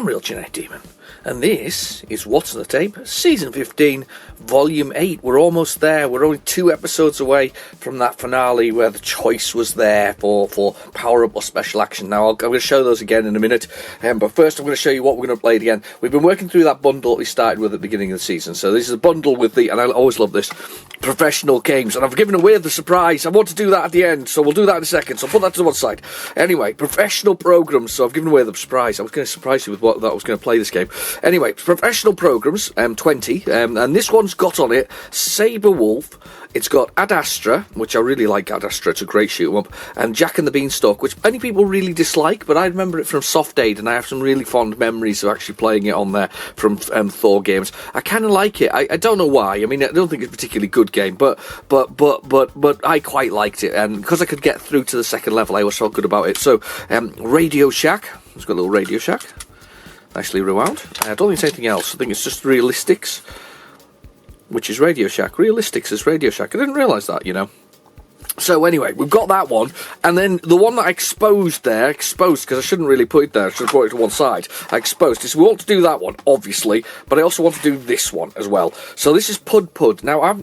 I'm Real Genetic Demon, and this is What's on the Tape, Season 15, Volume 8. We're almost there. We're only 2 episodes away from that finale where the choice was there for power-up or special action. Now, I'm going to show those again in a minute, but first I'm going to show you what we're going to play again. We've been working through that bundle that we started with at the beginning of the season. So this is a bundle with and I always love this, professional games, and I've given away the surprise. I want to do that at the end, so we'll do that in a second, so I'll put that to one side. Anyway, professional programs, so I've given away the surprise. I was going to surprise you with what that I was going to play this game. Anyway, professional programs, 20, and this one's got on it Sabre Wolf. It's got Ad Astra, which I really like. Ad Astra, it's a great shoot-em-up, and Jack and the Beanstalk, which many people really dislike, but I remember it from Soft Aid, and I have some really fond memories of actually playing it on there from Thor games. I kind of like it. I don't know why. I mean, I don't think it's a particularly good game, but I quite liked it, and because I could get through to the second level, I always felt good about it. So, Radio Shack. It's got a little Radio Shack. Nicely rewound. I don't think it's anything else. I think it's just Realistics, which is Radio Shack. Realistics is Radio Shack. I didn't realise that, you know. So anyway, we've got that one, and then the one that I exposed because I shouldn't really put it there, I should have brought it to one side. I exposed it. We want to do that one, obviously, but I also want to do this one as well. So this is Pud Pud. Now,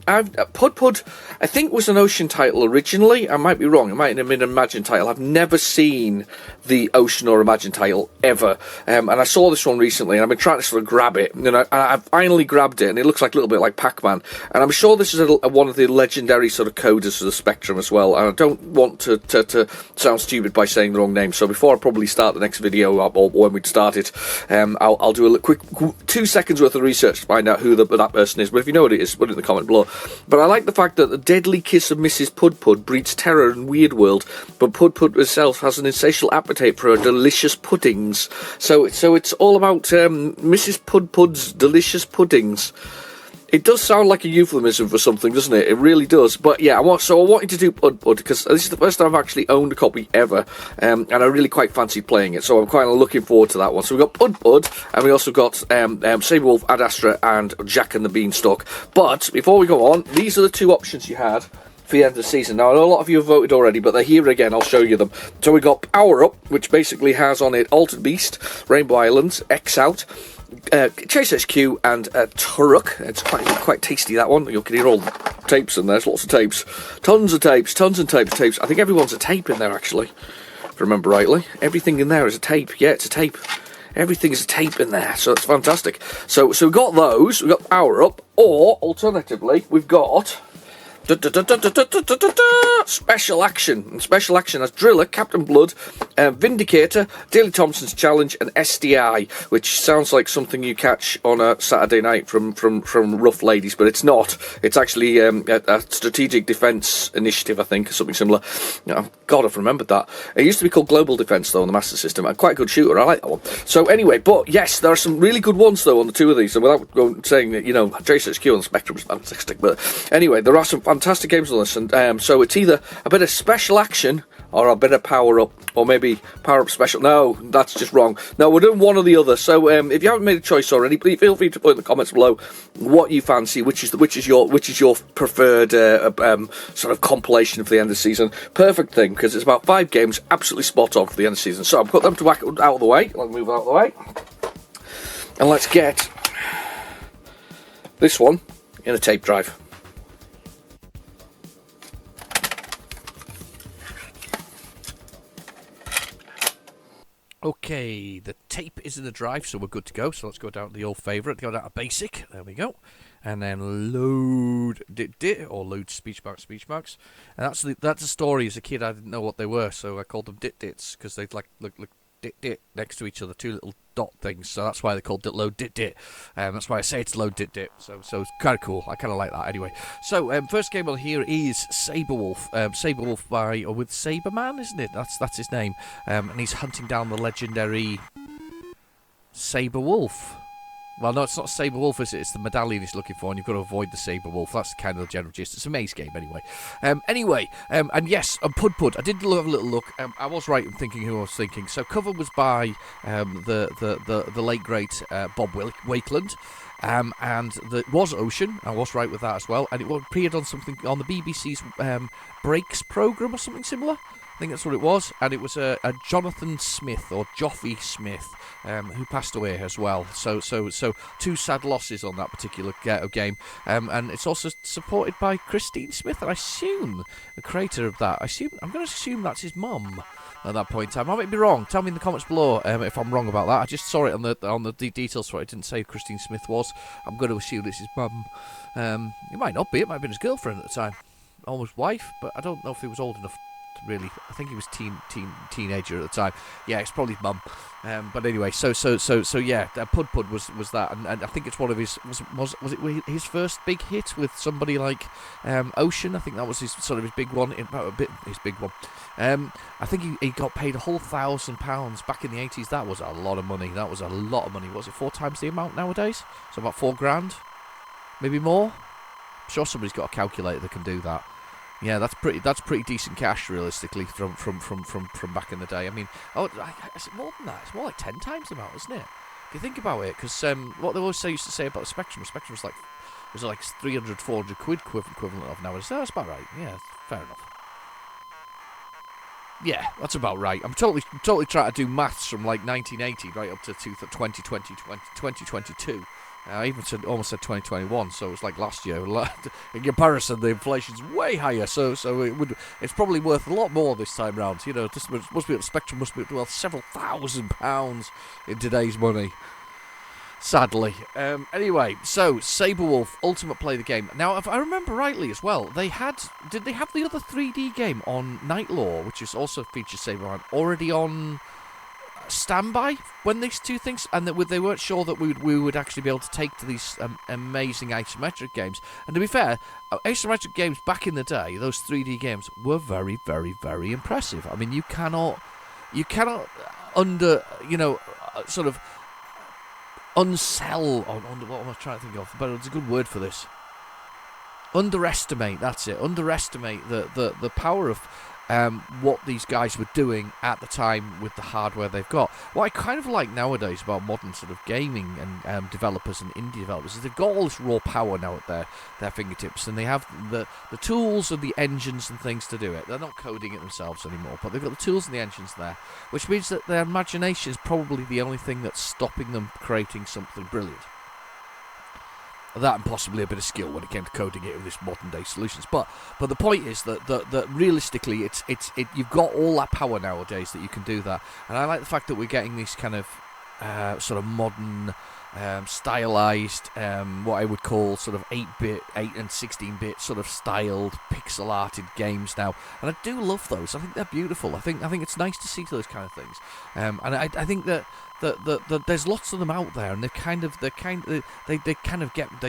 Pud Pud, I think was an Ocean title originally. I might be wrong. It might have been an Imagine title. I've never seen the Ocean or Imagine title ever, and I saw this one recently, and I've been trying to sort of grab it, and I finally grabbed it, and it looks like a little bit like Pac-Man, and I'm sure this is one of the legendary sort of coders for the Spectrum as well, and I don't want to sound stupid by saying the wrong name, so before I probably start the next video, or when we start it, I'll do a quick 2 seconds worth of research to find out who that person is, but if you know what it is, put it in the comment below. But I like the fact that the deadly kiss of Mrs. Pud Pud breeds terror in Weird World, but Pud Pud herself has an insatiable appetite for her delicious puddings. So it's all about Mrs. Pud Pud's delicious puddings. It does sound like a euphemism for something, doesn't it? It really does. But yeah, I wanted to do Pud Pud because this is the first time I've actually owned a copy ever, and I really quite fancy playing it. So I'm quite looking forward to that one. So we've got Pud Pud, and we also got Sabre Wolf, Ad Astra, and Jack and the Beanstalk. But before we go on, these are the 2 options you had for the end of the season. Now, I know a lot of you have voted already, but they're here again. I'll show you them. So we got Power Up, which basically has on it Altered Beast, Rainbow Islands, X Out, Chase HQ, and Turok. It's quite tasty, that one. You can hear all the tapes in there. There's lots of tapes. Tons and tapes. I think everyone's a tape in there, actually, if I remember rightly. Everything in there is a tape. Yeah, it's a tape. Everything is a tape in there, so it's fantastic. So we've got those. We've got Power Up, or, alternatively, we've got Special Action. And Special Action has Driller, Captain Blood, Vindicator, Daley Thompson's Challenge, and SDI, which sounds like something you catch on a Saturday night from Rough Ladies, but it's not. It's actually a strategic defence initiative, I think, or something similar. God, I've remembered that. It used to be called Global Defence, though, on the Master System, and quite a good shooter. I like that one. So anyway, but yes, there are some really good ones, though, on the 2 of these, and without saying that, JSHQ on the Spectrum is fantastic, but anyway, there are some fantastic games on this, and so it's either a bit of Special Action or a bit of Power Up, or maybe Power Up Special. No, that's just wrong. No, we're doing one or the other. So if you haven't made a choice already, please feel free to put in the comments below what you fancy, which is your preferred sort of compilation for the end of the season. Perfect thing, because it's about 5 games, absolutely spot on for the end of the season. So I'll put them to whack out of the way. Let's move out of the way, and let's get this one in a tape drive. Okay, the tape is in the drive, so we're good to go. So let's go down to the old favourite, go down to basic. There we go. And then load dit, or load speech marks. And that's a story. As a kid, I didn't know what they were, so I called them dits because they'd look dit next to each other, 2 little dot things. So that's why they're called load dit. That's why I say it's load dit. So it's kind of cool. I kind of like that anyway. So first game on here is Sabre Wolf. Sabre Wolf with Saberman, isn't it? That's his name. And he's hunting down the legendary Sabre Wolf. Well, no, it's not Sabre Wolf, is it? It's the medallion he's looking for, and you've got to avoid the Sabre Wolf. That's kind of the general gist. It's a maze game, anyway. And yes, Pud Pud. I did have a little look. I was right in thinking who I was thinking. So, cover was by the late great Bob Wakeland. And it was Ocean. I was right with that as well. And it appeared on something on the BBC's Breaks programme or something similar. think that's what it was, and it was a Jonathan Smith or Joffy Smith who passed away as well. So two sad losses on that particular game, and it's also supported by Christine Smith, and I assume the creator of that. I'm going to assume that's his mum at that point in time. I might be wrong. Tell me in the comments below if I'm wrong about that. I just saw it on the details for it. It didn't say who Christine Smith was. I'm going to assume it's his mum. It might not be. It might have been his girlfriend at the time, almost wife, but I don't know if he was old enough to really. I think he was teenager at the time. Yeah, it's probably his mum. But anyway, so yeah, Pud was that, and I think it's one of his was it his first big hit with somebody like Ocean. I think that was his big one. His big one. I think he got paid a whole £1,000 back in the 80s. That was a lot of money. Was it 4 times the amount nowadays? So about £4,000, maybe more. I'm sure somebody's got a calculator that can do that. Yeah, that's pretty decent cash, realistically, from back in the day. I mean, it's more than that. It's more like 10 times the amount, isn't it? If you think about it, because what they always used to say about the Spectrum was like 300, 400 quid equivalent of nowadays. So that's about right. Yeah, fair enough. Yeah, that's about right. I'm totally trying to do maths from like 1980 right up to 2022. I even almost said 2021, so it's like last year. In comparison, the inflation's way higher, so it's probably worth a lot more this time round. You know, this must be, the Spectrum must be worth several £1,000s in today's money. Sadly. Anyway, so Saberwolf Ultimate Play the game. Now, if I remember rightly as well, did they have the other 3D game on Night Law, which is also features Saberwolf, already on standby when these two things, and that they weren't sure that we would actually be able to take to these amazing isometric games. And to be fair, isometric games back in the day, those 3D games were very, very, very impressive. I mean, you cannot unsell, what am I trying to think of? But it's a good word for this. Underestimate, that's it. Underestimate the power of what these guys were doing at the time with the hardware they've got. What I kind of like nowadays about modern sort of gaming and developers and indie developers is they've got all this raw power now at their fingertips, and they have the tools and the engines and things to do it. They're not coding it themselves anymore, but they've got the tools and the engines there, which means that their imagination is probably the only thing that's stopping them creating something brilliant. That and possibly a bit of skill when it came to coding it with this modern day solutions. But the point is that realistically, you've got all that power nowadays that you can do that. And I like the fact that we're getting these kind of sort of modern, stylized, what I would call sort of 8-bit, 8 and 16-bit sort of styled, pixel-arted games now. And I do love those. I think they're beautiful. I think it's nice to see those kind of things. And I think that there's lots of them out there, and they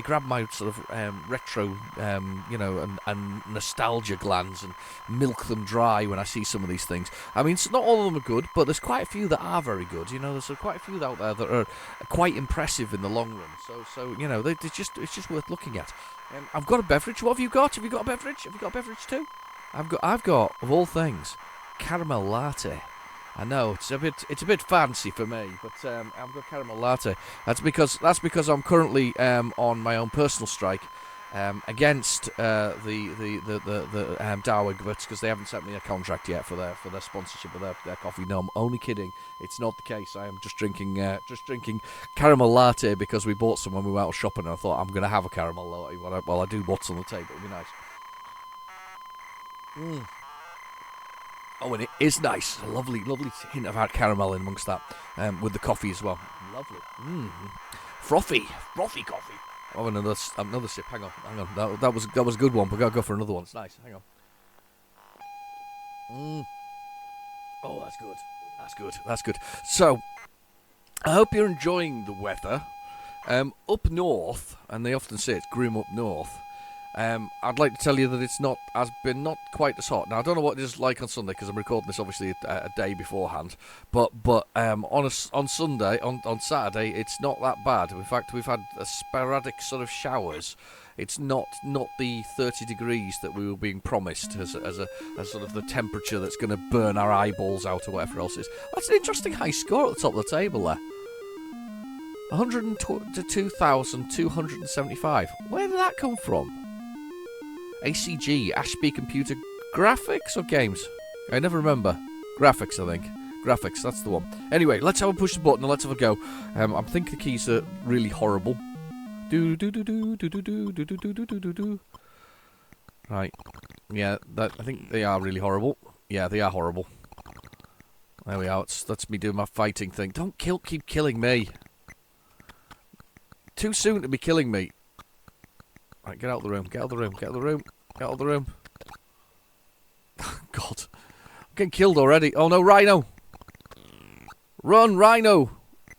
grab my sort of retro, and nostalgia glands and milk them dry when I see some of these things. I mean, not all of them are good, but there's quite a few that are very good. You know, there's quite a few out there that are quite impressive in the long run. So you know, it's just worth looking at. I've got a beverage. What have you got? Have you got a beverage? Have you got a beverage too? I've got of all things, caramel latte. I know it's a bit fancy for me, but I've got caramel latte. That's because I'm currently on my own personal strike against the Darwin because they haven't sent me a contract yet for their sponsorship of their coffee. No, I'm only kidding. It's not the case. I am just drinking caramel latte because we bought some when we went out shopping, and I thought I'm going to have a caramel latte while I do what's on the table. It'll be nice. Oh, and it is nice. A lovely hint of hard caramel in amongst that, with the coffee as well. Lovely. Frothy coffee. Oh, another sip. Hang on. That was a good one. But gotta go for another one. It's nice. Hang on. Oh, that's good. So, I hope you're enjoying the weather. Up north, and they often say it's grim up north. I'd like to tell you that it's not quite as hot. Now, I don't know what it is like on Sunday because I'm recording this obviously a day beforehand. But on Saturday, it's not that bad. In fact, we've had a sporadic sort of showers. It's not the 30 degrees that we were being promised as sort of the temperature that's going to burn our eyeballs out or whatever else it is. That's an interesting high score at the top of the table there. 102,275. Where did that come from? ACG, Ashby Computer Graphics or Games? I never remember. Graphics, I think. Graphics, that's the one. Anyway, let's have a push the button and let's have a go. I think the keys are really horrible. Do do do do do do do do do do do do do. Right. Yeah, I think they are really horrible. Yeah, they are horrible. There we are. That's me doing my fighting thing. Don't keep killing me. Too soon to be killing me. Right, get out of the room. Get out of the room. Get out of the room. Get out of the room. God. I'm getting killed already. Oh no, Rhino. Run, Rhino.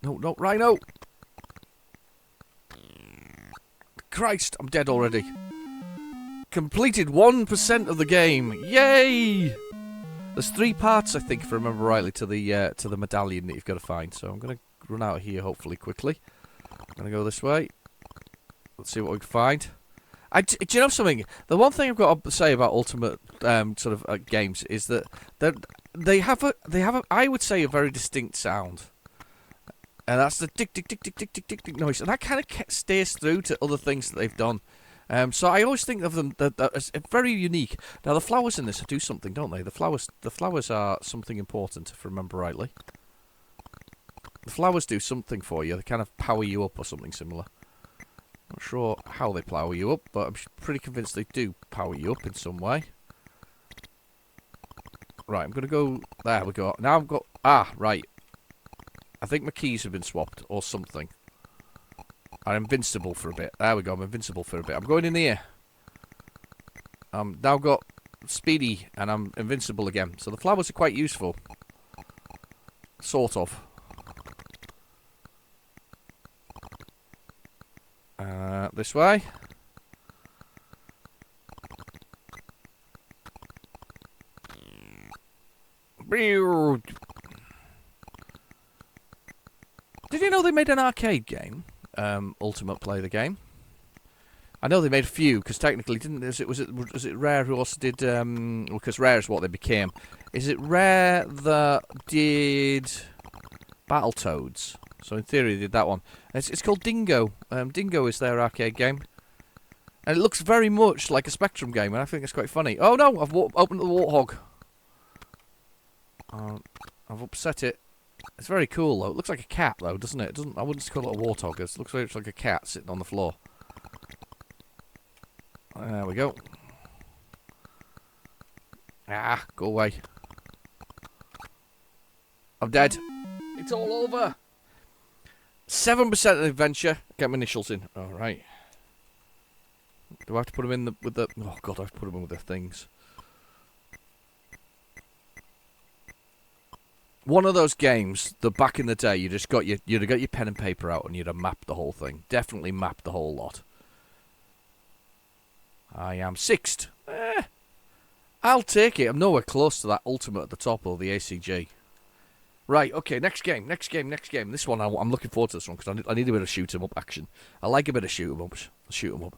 No, Rhino. Christ, I'm dead already. Completed 1% of the game. Yay! There's 3 parts, I think, if I remember rightly, to the medallion that you've got to find. So I'm going to run out of here, hopefully, quickly. I'm going to go this way. Let's see what we can find. Do you know something? The one thing I've got to say about Ultimate games is that they have a I would say a very distinct sound, and that's the tick tick tick tick tick tick tick tick noise, and that kind of stays through to other things that they've done. So I always think of them that as very unique. Now the flowers in this do something, don't they? The flowers are something important, if I remember rightly. The flowers do something for you. They kind of power you up or something similar. Not sure how they power you up, but I'm pretty convinced they do power you up in some way. Right, I'm going to go... There we go. Now I've got... Ah, right. I think my keys have been swapped or something. I'm invincible for a bit. There we go, I'm invincible for a bit. I'm going in here. Now got speedy and I'm invincible again. So the flowers are quite useful. Sort of. This way. Did you know they made an arcade game? Ultimate Play the game. I know they made a few because technically, was it Rare who also did? Because Rare is what they became. Is it Rare that did Battletoads? So in theory, they did that one. It's called Dingo. Dingo is their arcade game, and it looks very much like a Spectrum game, and I think it's quite funny. Oh no! I've opened the warthog. I've upset it. It's very cool though. It looks like a cat though, doesn't it? I wouldn't call it a warthog. It looks very much like a cat sitting on the floor. There we go. Ah, go away. I'm dead. It's all over. 7% of the adventure. Get my initials in. Alright. Do I have to put them in with the... Oh god, I have to put them in with the things. One of those games that back in the day you'd have got your pen and paper out and you'd have mapped the whole thing. Definitely mapped the whole lot. I am 6th. I'll take it. I'm nowhere close to that ultimate at the top of the ACG. Right, okay, next game. This one, I'm looking forward to this one because I need a bit of shoot 'em up action. I like a bit of shoot 'em up.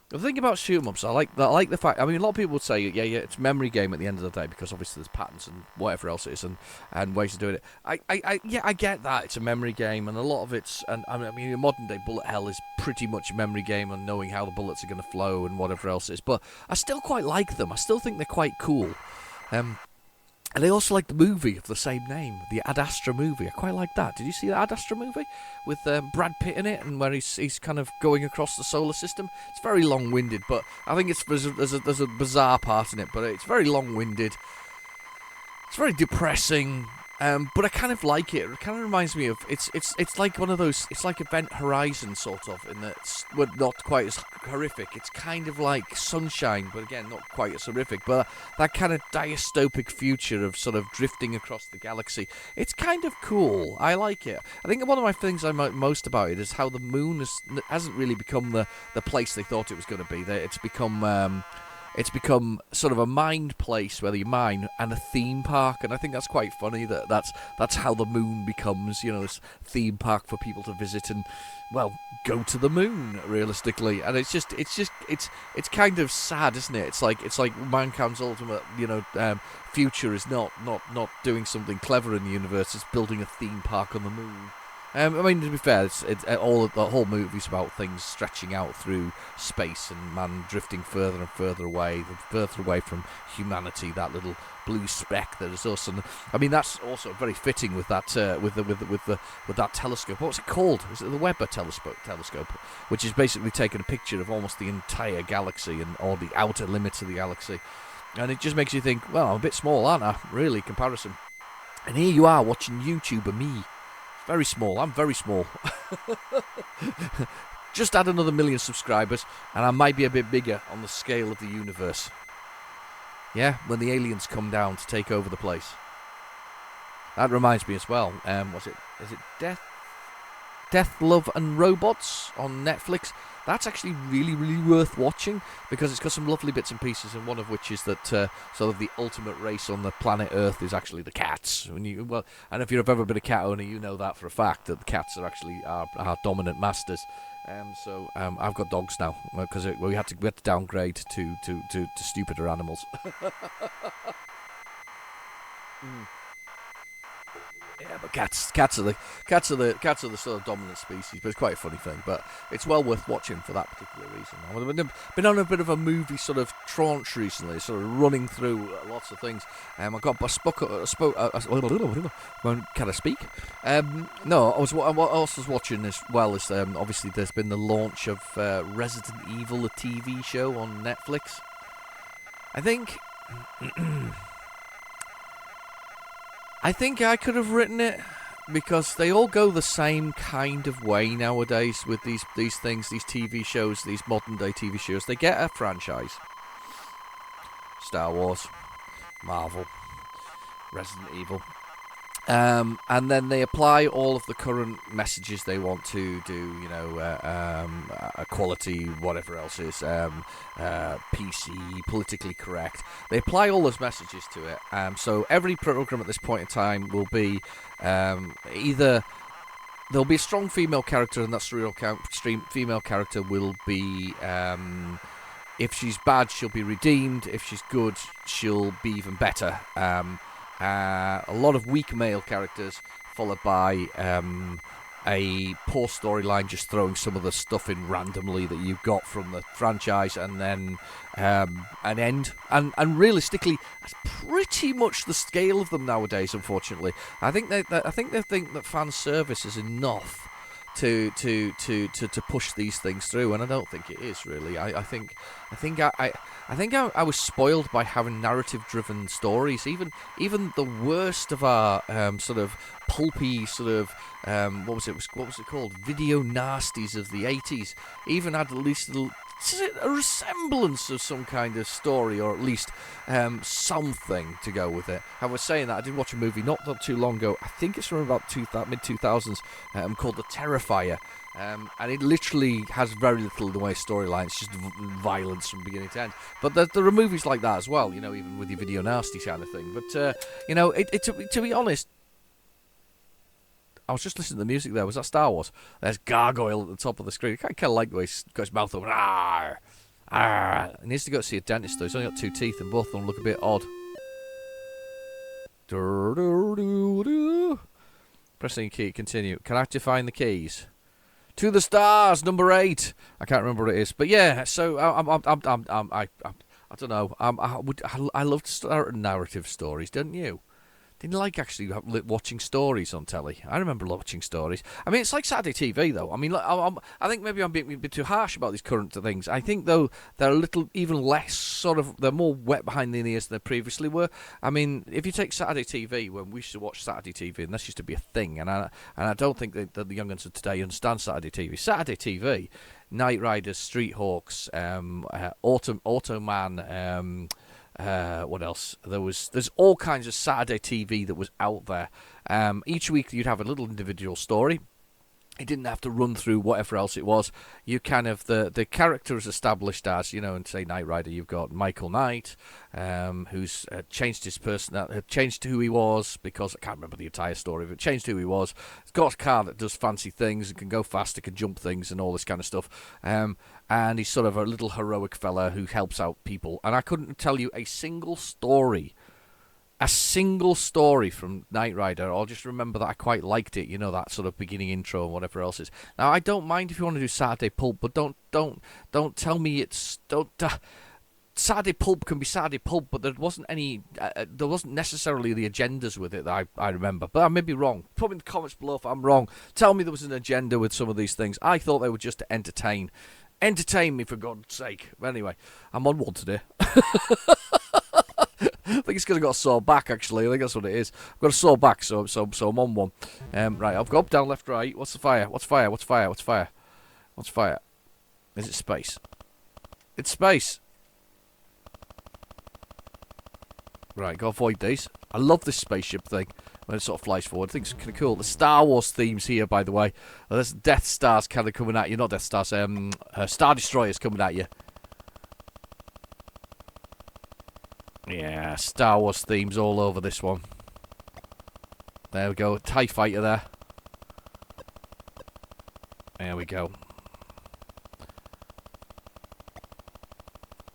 The thing about shoot 'em ups, I like the fact. I mean, a lot of people would say, yeah, it's a memory game at the end of the day because obviously there's patterns and whatever else it is and ways of doing it. I get that it's a memory game and a lot of it's and I mean, modern day bullet hell is pretty much a memory game and knowing how the bullets are going to flow and whatever else it is. But I still quite like them. I still think they're quite cool. And I also like the movie of the same name, the Ad Astra movie. I quite like that. Did you see the Ad Astra movie with Brad Pitt in it, and where he's kind of going across the solar system? It's very long-winded, but I think there's a bizarre part in it, but it's very long-winded. It's very depressing, but I kind of like it. It kind of reminds me of it's like one of those. It's like Event Horizon sort of, in that it's not quite as horrific. It's kind of like Sunshine, but again, not quite as horrific. But that kind of dystopic future of sort of drifting across the galaxy. It's kind of cool. I like it. I think one of my things I like most about it is how the moon hasn't really become the place they thought it was going to be. It's become sort of a mined place where you mine and a theme park, and I think that's quite funny that's how the moon becomes, this theme park for people to visit and, well, go to the moon realistically. And it's kind of sad, isn't it? It's like mankind's ultimate, future is not doing something clever in the universe. It's building a theme park on the moon. I mean, to be fair, the whole movie's about things stretching out through space and man drifting further and further away from humanity. That little blue speck that is us, and I mean that's also very fitting with that with that telescope. What's it called? Is it the Weber telescope, which is basically taking a picture of almost the entire galaxy and all the outer limits of the galaxy, and it just makes you think, well, I'm a bit small, aren't I? Really, in comparison. And here you are watching YouTuber me. Very small. I'm very small. Just add another 1 million subscribers, and I might be a bit bigger on the scale of the universe. Yeah, when the aliens come down to take over the place. That reminds me as well. Is it Death, Love and Robots on Netflix? That's actually really, really worth watching because it's got some lovely bits and pieces, and one of which is that sort of the ultimate race on the planet Earth is actually the cats. And if you've ever been a cat owner, you know that for a fact, that the cats are actually our dominant masters. So I've got dogs now because we had to downgrade to stupider animals. Yeah, but cats are the sort of dominant species. But it's quite a funny thing. But it's well worth watching for that particular reason. I've been on a bit of a movie sort of tranche recently, sort of running through lots of things. Can I speak? No, what else was watching as well is obviously there's been the launch of Resident Evil, a TV show on Netflix. I think. I think I could have written it because they all go the same kind of way nowadays with these things, these TV shows, these modern day TV shows. They get a franchise. Star Wars, Marvel, Resident Evil. And then they apply all of the current messages they want to do, equality, whatever else is, PC, politically correct. They apply all those messages to it. So every program at this point in time will be either there'll be a strong female character, and that real female character will be. If she's bad, she'll be redeemed. If she's good, she'll be even better. A lot of weak male characters, followed by a poor storyline, just throwing some of the stuff in randomly that you've got from the franchise, and then an end. And realistically, that's pretty much the scale of them nowadays. Unfortunately, I think they think that fan service is enough to push these things through, and I don't think it is really. I think I was spoiled by having narrative-driven stories. Even the worst of our sort of pulpy sort of what was it called? Video nasties of the 80s. Even had at least a resemblance of some kind of story, or at least something to go with it. I was saying that I did watch a movie not too long ago. I think it's from about mid-2000s called The Terrifier. And it literally has very little in the way of storyline. It's just violence from beginning to end. But there are movies like that as well, even with your video nasty kind of thing. But, to be honest, I was just listening to the music there. Was that Star Wars? There's Gargoyle at the top of the screen. I kind of like the way he's got his mouth open. Arr, arr. He needs to go see a dentist, though. He's only got 2 teeth, and both of them look a bit odd. Pressing key, continue. Can I define the keys? To the stars, number 8. I can't remember what it is, but yeah. So I don't know. I love to start narrative stories, don't you? Didn't like actually watching stories on telly. I remember watching stories. I mean, it's like Saturday TV, though. I mean, I think maybe I'm being a bit too harsh about these current things. I think, though, they're a little even less sort of. They're more wet behind the ears than they previously were. I mean, if you take Saturday TV, when we used to watch Saturday TV, and this used to be a thing, and I don't think that the young ones of today understand Saturday TV. Saturday TV, Night Riders, Street Hawks, Automan. What else? There's all kinds of Saturday TV that was out there. Each week you'd have a little individual story. It didn't have to run through whatever else it was. You kind of the character is established as, and say Knight Rider, you've got Michael Knight, who's changed his personality, changed who he was, because I can't remember the entire story, but changed who he was. He's got a car that does fancy things and can go faster, can jump things and all this kind of stuff. And he's sort of a little heroic fella who helps out people. And I couldn't tell you a single story a single story from Knight Rider. I'll just remember that I quite liked it. You know, that sort of beginning intro and whatever else is. Now, I don't mind if you want to do Saturday Pulp, but don't tell me it's Saturday Pulp can be Saturday Pulp, but there wasn't any. There wasn't necessarily the agendas with it that I remember. But I may be wrong. Put me in the comments below if I'm wrong. Tell me there was an agenda with some of these things. I thought they were just to entertain. Entertain me, for God's sake. But anyway, I'm on one today. I think it's because I've got a sore back, actually. I think that's what it is. I've got a sore back, so I'm on one. Right, I've got up, down, left, right. What's the fire? What's fire? What's fire? What's fire? What's fire? Is it space? It's space. Right, gotta avoid these. I love this spaceship thing when it sort of flies forward. I think it's kind of cool. The Star Wars themes here, by the way. There's Death Stars kind of coming at you. Not Death Stars, Star Destroyers coming at you. Yeah, Star Wars themes all over this one. There we go. TIE fighter there. There we go.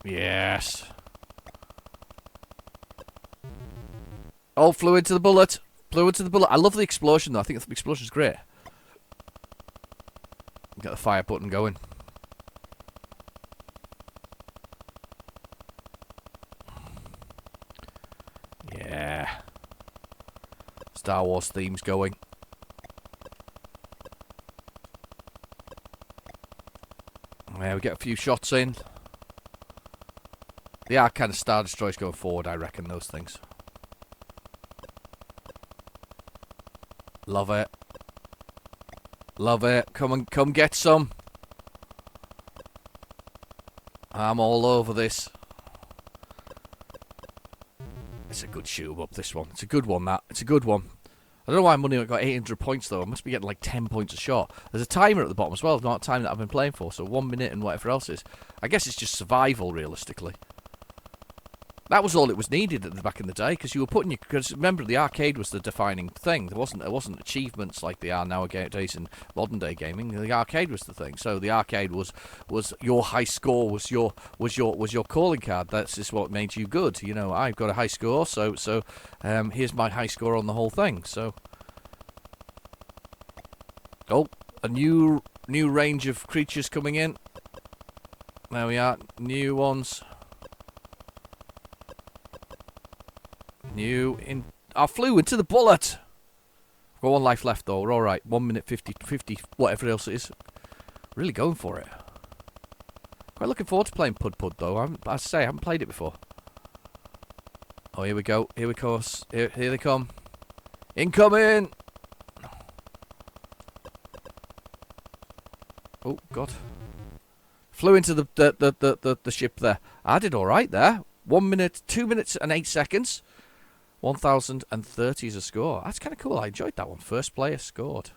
Yes. Oh, flew into the bullet. Flew into the bullet. I love the explosion, though. I think the explosion's great. Get the fire button going. Yeah. Star Wars themes going. Yeah, we get a few shots in. They are kind of Star Destroyers going forward, I reckon, those things. Love it. Love it. Come get some. I'm all over this. It's a good shoot 'em up, this one. It's a good one, that. It's a good one. I don't know why I'm only got 800 points, though. I must be getting like 10 points a shot. There's a timer at the bottom as well, not time that I've been playing for, so 1 minute and whatever else is. I guess it's just survival, realistically. That was all it was needed at the back in the day, because you were putting because remember, the arcade was the defining thing. There wasn't achievements like they are nowadays in modern day gaming. The arcade was the thing. So the arcade was your high score was your calling card. That's just what made you good. You know, I've got a high score, so here's my high score on the whole thing. So, oh, a new range of creatures coming in. There we are, new ones. I flew into the bullet. Got one life left, though. We're all right. 1 minute 50, whatever else it is. Really going for it. Quite looking forward to playing Pud Pud, though. As I say, I haven't played it before. Oh, here we go. Here we go. Here they come. Incoming. Oh God. Flew into the ship there. I did all right there. 1 minute, 2 minutes and 8 seconds. 1,030 is a score. That's kind of cool. I enjoyed that one. First player scored.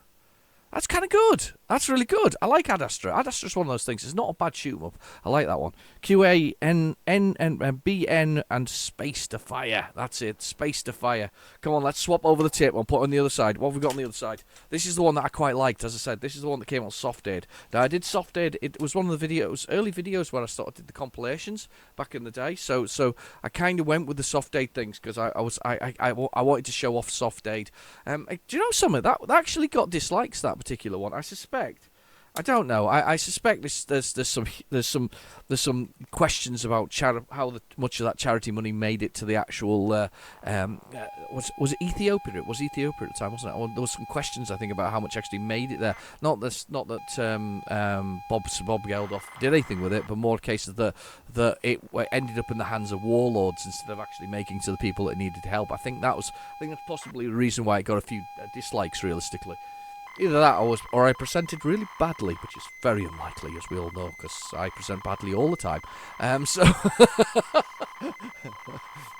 That's kind of good. That's really good. I like Ad Astra. Ad Astra's one of those things. It's not a bad shoot 'em up. I like that one. QANNBN and Space to Fire. That's it. Space to Fire. Come on, let's swap over the tape. I'll put it on the other side. What have we got on the other side? This is the one that I quite liked. As I said, this is the one that came on Soft Aid. Now, I did Soft Aid. It was one of the videos, early videos when I started did the compilations back in the day. So I kind of went with the Soft Aid things because I wanted to show off Soft Aid. Do you know something? That actually got dislikes, that particular one. I suspect. I don't know. I suspect there's some questions about how much of that charity money made it to the actual was it Ethiopia? It was Ethiopia at the time, wasn't it? Or there was some questions, I think, about how much actually made it there. Not that Bob Geldof did anything with it, but more a case of that it ended up in the hands of warlords instead of actually making to the people that needed help. I think that's possibly the reason why it got a few dislikes, realistically. Either that or I presented really badly, which is very unlikely, as we all know, because I present badly all the time.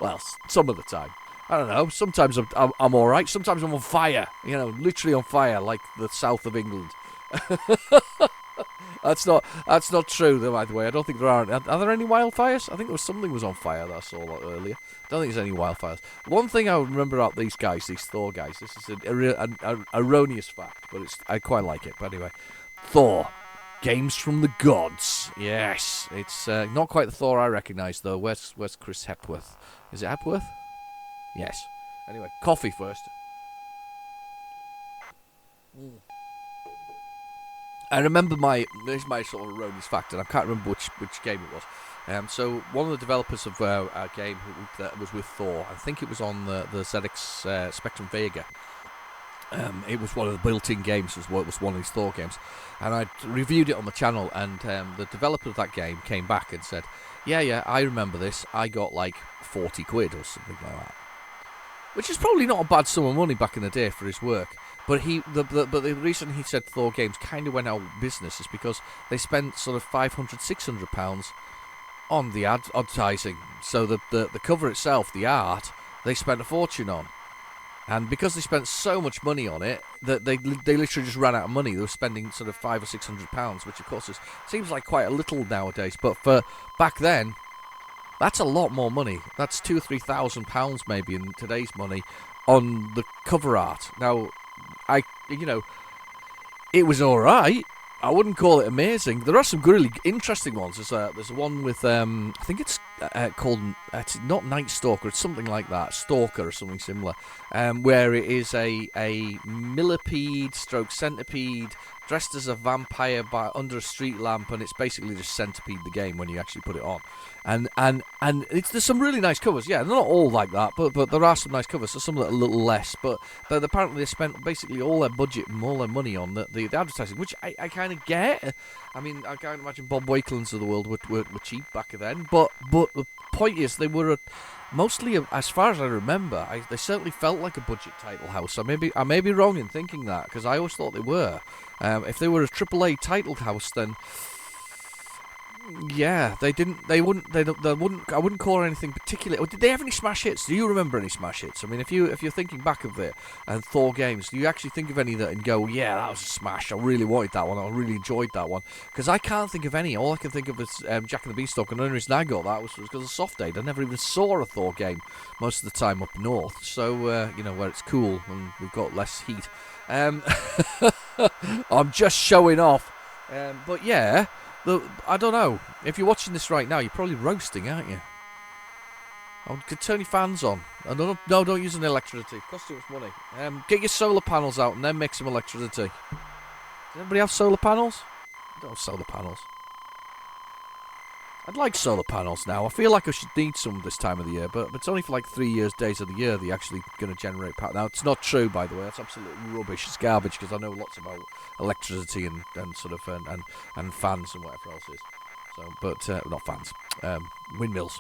Well, some of the time. I don't know. Sometimes I'm all right. Sometimes I'm on fire. You know, literally on fire, like the south of England. That's not true, though. By the way, I don't think there are. Are there any wildfires? I think there was something was on fire that I saw earlier. I don't think there's any wildfires. One thing I remember about these guys, these Thor guys, this is an erroneous fact, but I quite like it. But anyway, Thor, games from the gods. Yes, it's not quite the Thor I recognise, though. Where's Chris Hepworth? Is it Hepworth? Yes. Anyway, coffee first. I remember this is my sort of erroneous fact, and I can't remember which game it was. So one of the developers of a game that was with Thor, I think it was on the ZX Spectrum Vega. It was one of the built-in games. It was one of these Thor games, and I reviewed it on the channel. And the developer of that game came back and said, "Yeah, I remember this. I got like 40 quid or something like that." Which is probably not a bad sum of money back in the day for his work. But the reason he said Thor Games kind of went out of business is because they spent sort of £500-600 on the advertising. So the cover itself, the art, they spent a fortune on. And because they spent so much money on it, that they literally just ran out of money. They were spending sort of £500 or £600, which of course seems like quite a little nowadays. But for back then, that's a lot more money. That's £2,000 or £3,000 maybe in today's money on the cover art. Now, it was all right. I wouldn't call it amazing. There are some really interesting ones. There's one with I think it's called it's not Night Stalker. It's something like that, Stalker or something similar, where it is a millipede stroke centipede dressed as a vampire under a street lamp, and it's basically just Centipede the game when you actually put it on. And there's some really nice covers. Yeah, they're not all like that, but there are some nice covers. So some that are a little less, but apparently they spent basically all their budget and all their money on the advertising, which I kind of get. I mean, I can't imagine Bob Wakelands of the world were cheap back then, but the point is they were mostly, as far as I remember, they certainly felt like a budget title house. I may be wrong in thinking that, because I always thought they were. If they were a AAA title house, then yeah, I wouldn't call it anything particular. Or did they have any smash hits? Do you remember any smash hits? I mean, if you're thinking back of it and Thor games, do you actually think of any that and go, yeah, that was a smash. I really wanted that one. I really enjoyed that one. Because I can't think of any. All I can think of is Jack and the Beanstalk, and the only reason I got that was because of Soft Aid. I never even saw a Thor game most of the time up north. So where it's cool and we've got less heat. I'm just showing off. But yeah. I don't know. If you're watching this right now, you're probably roasting, aren't you? Turn your fans on. No, don't use an electricity. It costs too much money. Get your solar panels out and then make some electricity. Does anybody have solar panels? I don't have solar panels. I'd like solar panels now. I feel like I should need some this time of the year, but it's only for like 3 days of the year they're actually going to generate power. Now, it's not true, by the way. That's absolutely rubbish. It's garbage, because I know lots about electricity and sort of and fans and whatever else is. So, but not fans, windmills.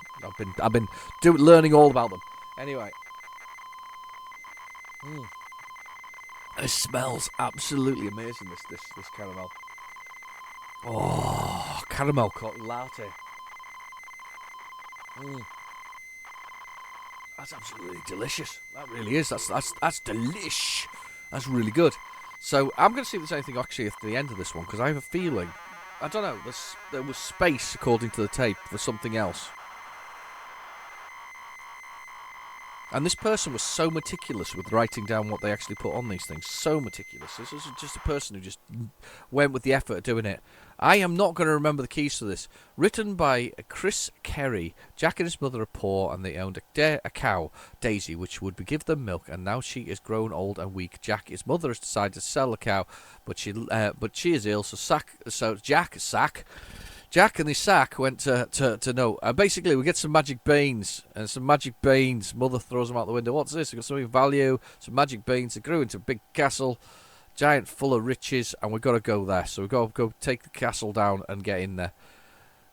I've been learning all about them. Anyway, it smells absolutely amazing. This caramel. Oh, caramel latte. That's absolutely delicious. That really is. That's delish. That's really good. So I'm going to see if there's anything actually at the end of this one, because I have a feeling, I don't know, there was space, according to the tape, for something else. And this person was so meticulous with writing down what they actually put on these things. So meticulous. This is just a person who just went with the effort of doing it. I am not going to remember the keys to this. Written by Chris Kerry. Jack and his mother are poor, and they owned a cow, Daisy, which would give them milk, and now she is grown old and weak. His mother, has decided to sell the cow, but she is ill, so Jack and his sack went to know. Basically, we get some magic beans. Mother throws them out the window. What's this? We've got something of value. Some magic beans. It grew into a big castle, giant full of riches, and we've got to go there. So we've got to go take the castle down and get in there.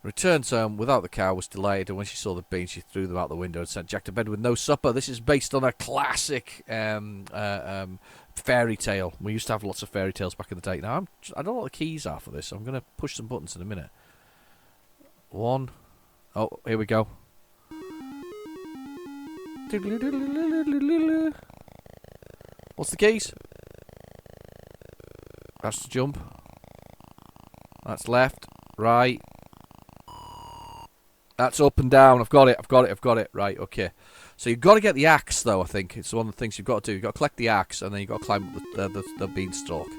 Returned home without the cow, was delighted, and when she saw the beans, she threw them out the window and sent Jack to bed with no supper. This is based on a classic fairy tale. We used to have lots of fairy tales back in the day. Now, I don't know what the keys are for this, so I'm going to push some buttons in a minute. One. Oh, here we go. What's the keys? That's the jump. That's left, right. That's up and down. I've got it. Right, okay. So you've got to get the axe, though, I think. It's one of the things you've got to do. You've got to collect the axe, and then you've got to climb up the beanstalk.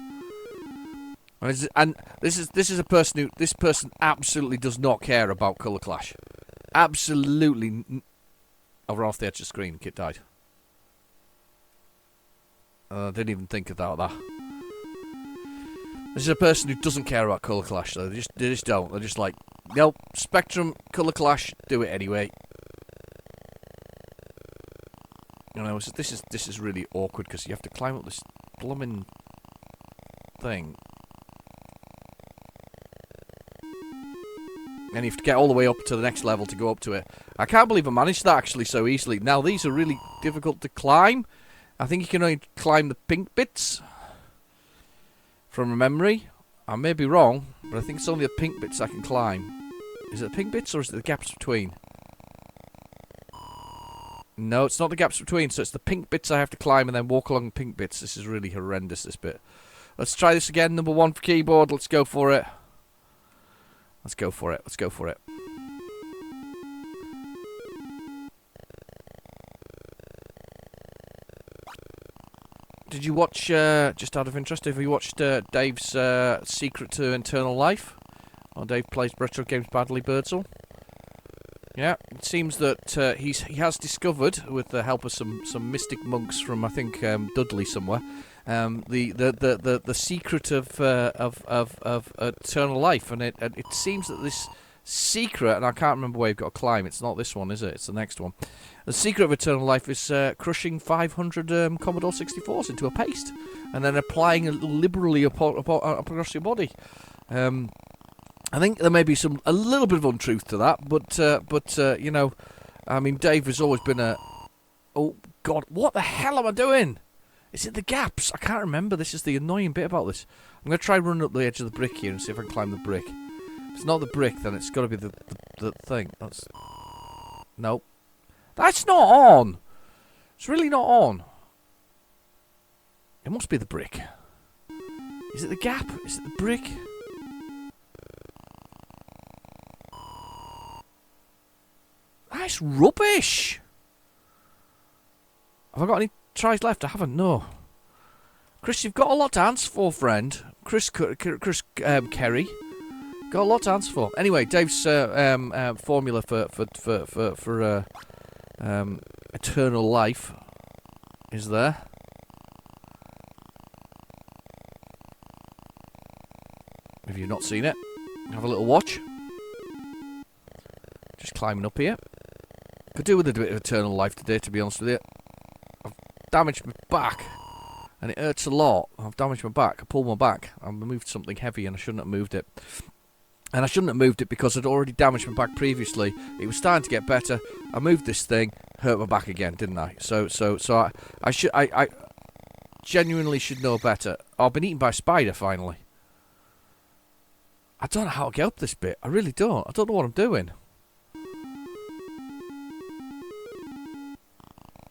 And this is a person who, this person absolutely does not care about colour clash. Absolutely. I've run off the edge of the screen. Kit died. I didn't even think about that. This is a person who doesn't care about colour clash, though. They just don't. They're just like, nope, Spectrum, colour clash, do it anyway. You know, this is really awkward because you have to climb up this blooming thing. And you have to get all the way up to the next level to go up to it. I can't believe I managed that actually so easily. Now, these are really difficult to climb. I think you can only climb the pink bits. From memory. I may be wrong, but I think it's only the pink bits I can climb. Is it the pink bits or is it the gaps between? No, it's not the gaps between, so it's the pink bits I have to climb and then walk along the pink bits. This is really horrendous, this bit. Let's try this again. Number 1 for keyboard. Let's go for it. Let's go for it. Let's go for it. Did you watch, just out of interest, have you watched Dave's Secret to Eternal Life? Or Dave plays Retrogames Badly Birdsall? Yeah, it seems that he has discovered, with the help of some mystic monks from, I think, Dudley somewhere, the secret of eternal life, and it seems that this secret, and I can't remember where you've got to climb. It's not this one, is it? It's the next one. The secret of eternal life is crushing 500 Commodore 64s into a paste, and then applying it liberally across your body. I think there may be a little bit of untruth to that, but you know, I mean, Dave has always been a. Oh God, what the hell am I doing? Is it the gaps? I can't remember. This is the annoying bit about this. I'm going to try running up the edge of the brick here and see if I can climb the brick. If it's not the brick, then it's got to be the thing. Nope. That's not on. It's really not on. It must be the brick. Is it the gap? Is it the brick? That's rubbish. Have I got any tries left? I haven't, no. Chris, you've got a lot to answer for, friend. Chris Kerry. Got a lot to answer for. Anyway, Dave's formula for eternal life is there. If you've not seen it, have a little watch. Just climbing up here. Could do with a bit of eternal life today, to be honest with you. I've damaged my back, and it hurts a lot. I've damaged my back. I pulled my back. I moved something heavy, and I shouldn't have moved it. And I shouldn't have moved it because I'd already damaged my back previously. It was starting to get better. I moved this thing, hurt my back again, didn't I? So I genuinely should know better. Oh, I've been eaten by a spider finally. I don't know how to get up this bit. I really don't. I don't know what I'm doing.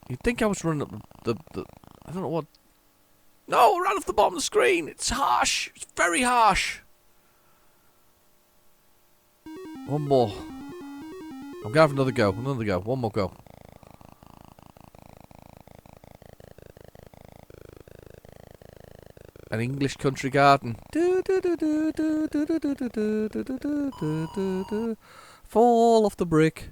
You'd think I was running up the I don't know what. No, I ran off the bottom of the screen. It's harsh. It's very harsh. One more. I'm gonna have another go. One more go. An English country garden. Fall off the brick.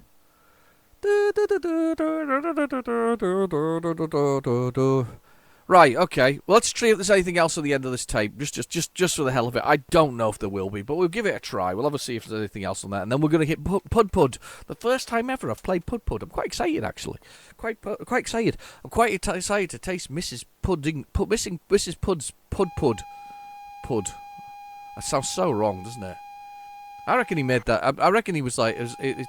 Right, okay. Well, let's see if there's anything else at the end of this tape. Just for the hell of it. I don't know if there will be, but we'll give it a try. We'll have a see if there's anything else on that, and then we're going to hit Pud Pud. The first time ever I've played Pud Pud. I'm quite excited, actually. Quite excited. I'm quite excited to taste Mrs. Pud's Pud Pud. Pud. That sounds so wrong, doesn't it? I reckon he made that. I reckon he was like,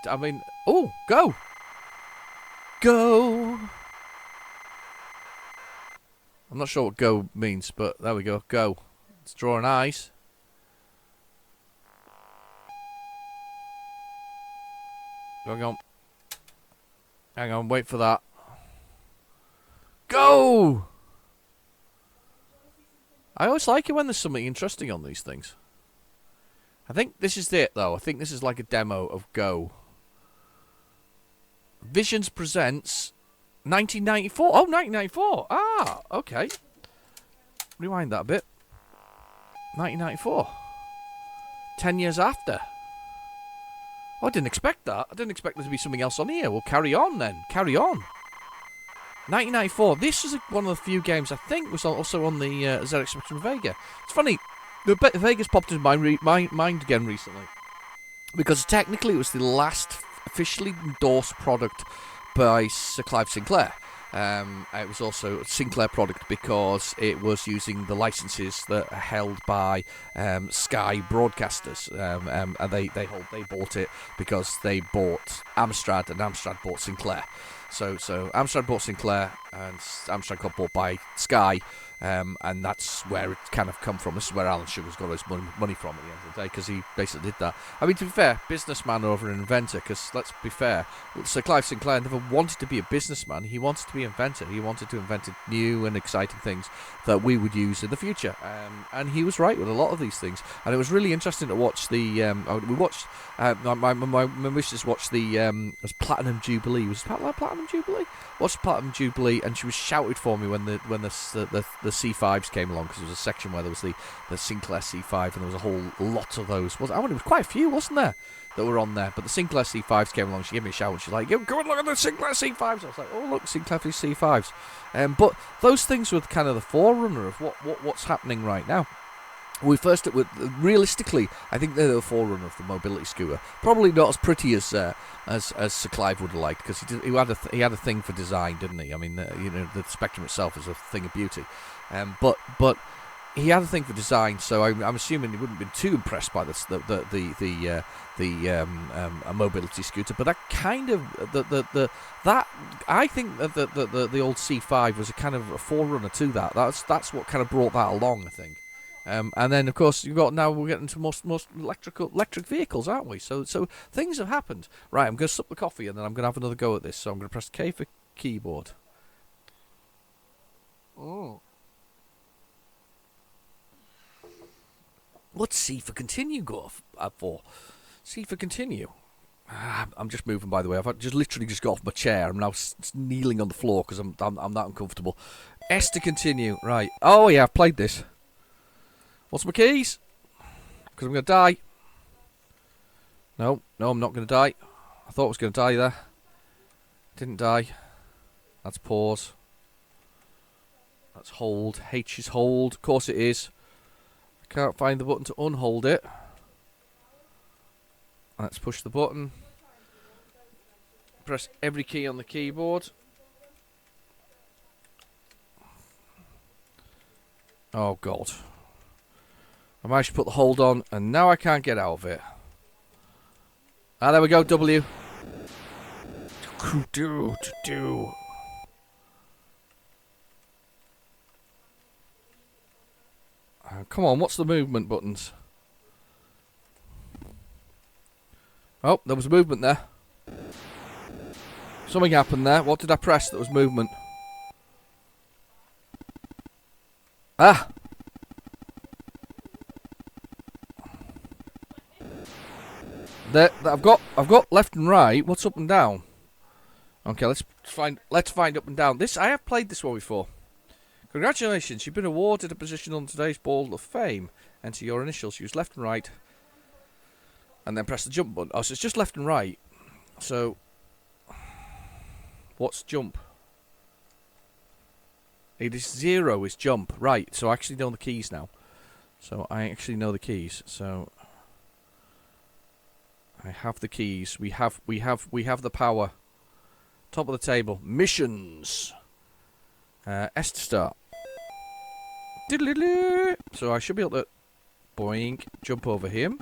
I mean, oh, go. Go. I'm not sure what go means, but there we go. Go. Let's draw an eyes. Hang on. Hang on, wait for that. Go! I always like it when there's something interesting on these things. I think this is it, though. I think this is like a demo of Go. Visions presents 1994. Oh, 1994. Ah, okay. Rewind that a bit. 1994. 10 years after. Oh, I didn't expect that. I didn't expect there to be something else on here. We'll carry on then. Carry on. 1994. This was one of the few games I think was also on the ZX Spectrum Vega. It's funny, the Vega's popped into my mind again recently because technically it was the last officially endorsed product by Sir Clive Sinclair. It was also a Sinclair product because it was using the licenses that are held by Sky broadcasters, and they bought it because they bought Amstrad, and Amstrad bought Sinclair. So Amstrad bought Sinclair, and Amstrad got bought by Sky, and that's where it kind of come from. This is where Alan Sugar's got his money from at the end of the day, because he basically did that. I mean, to be fair, businessman over an inventor, because let's be fair, Sir Clive Sinclair never wanted to be a businessman. He wanted to be an inventor. He wanted to invent new and exciting things that we would use in the future, and he was right with a lot of these things. And it was really interesting to watch the. We watched. My missus watched the was Platinum Jubilee. Was it Platinum Jubilee? Watched Platinum Jubilee, and she was shouted for me when the C5s came along, because there was a section where there was the Sinclair C5, and there was a whole lot of those. It was quite a few, wasn't there, that were on there? But the Sinclair C5s came along. She gave me a shout, and she's like, "Yo, go and look at the Sinclair C5s." I was like, "Oh, look, Sinclair C5s." But those things were kind of the forerunner of what's happening right now. We first, realistically, I think they're the forerunner of the mobility scooter. Probably not as pretty as Sir Clive would have liked, because he had a thing for design, didn't he? I mean, the Spectrum itself is a thing of beauty, but he had a thing for design. So I'm assuming he wouldn't have been too impressed by the mobility scooter. But that kind of that I think that the old C5 was a kind of a forerunner to that. That's what kind of brought that along, I think. And then, of course, we're getting to most electric vehicles, aren't we? So things have happened. Right, I'm going to sup the coffee, and then I'm going to have another go at this. So I'm going to press K for keyboard. Oh. What's C for continue go for? C for continue. I'm just moving, by the way. I've just literally got off my chair. I'm now kneeling on the floor because I'm that uncomfortable. S to continue. Right. Oh, yeah, I've played this. What's my keys? Because I'm going to die. No, I'm not going to die. I thought I was going to die there. Didn't die. That's pause. That's hold. H is hold. Of course it is. I can't find the button to unhold it. Let's push the button. Press every key on the keyboard. Oh, God. I managed to put the hold on, and now I can't get out of it. Ah, there we go, W. Do. Come on, what's the movement buttons? Oh, there was a movement there. Something happened there. What did I press that was movement? Ah! I've got left and right. What's up and down? Okay, let's find up and down. I have played this one before. Congratulations, you've been awarded a position on today's Ball of Fame. Enter your initials. Use left and right, and then press the jump button. Oh, so it's just left and right. So, what's jump? It is 0 is jump. Right. So I actually know the keys now. So I have the keys. We have the power. Top of the table. Missions. S to start. So I should be able to boink, jump over him.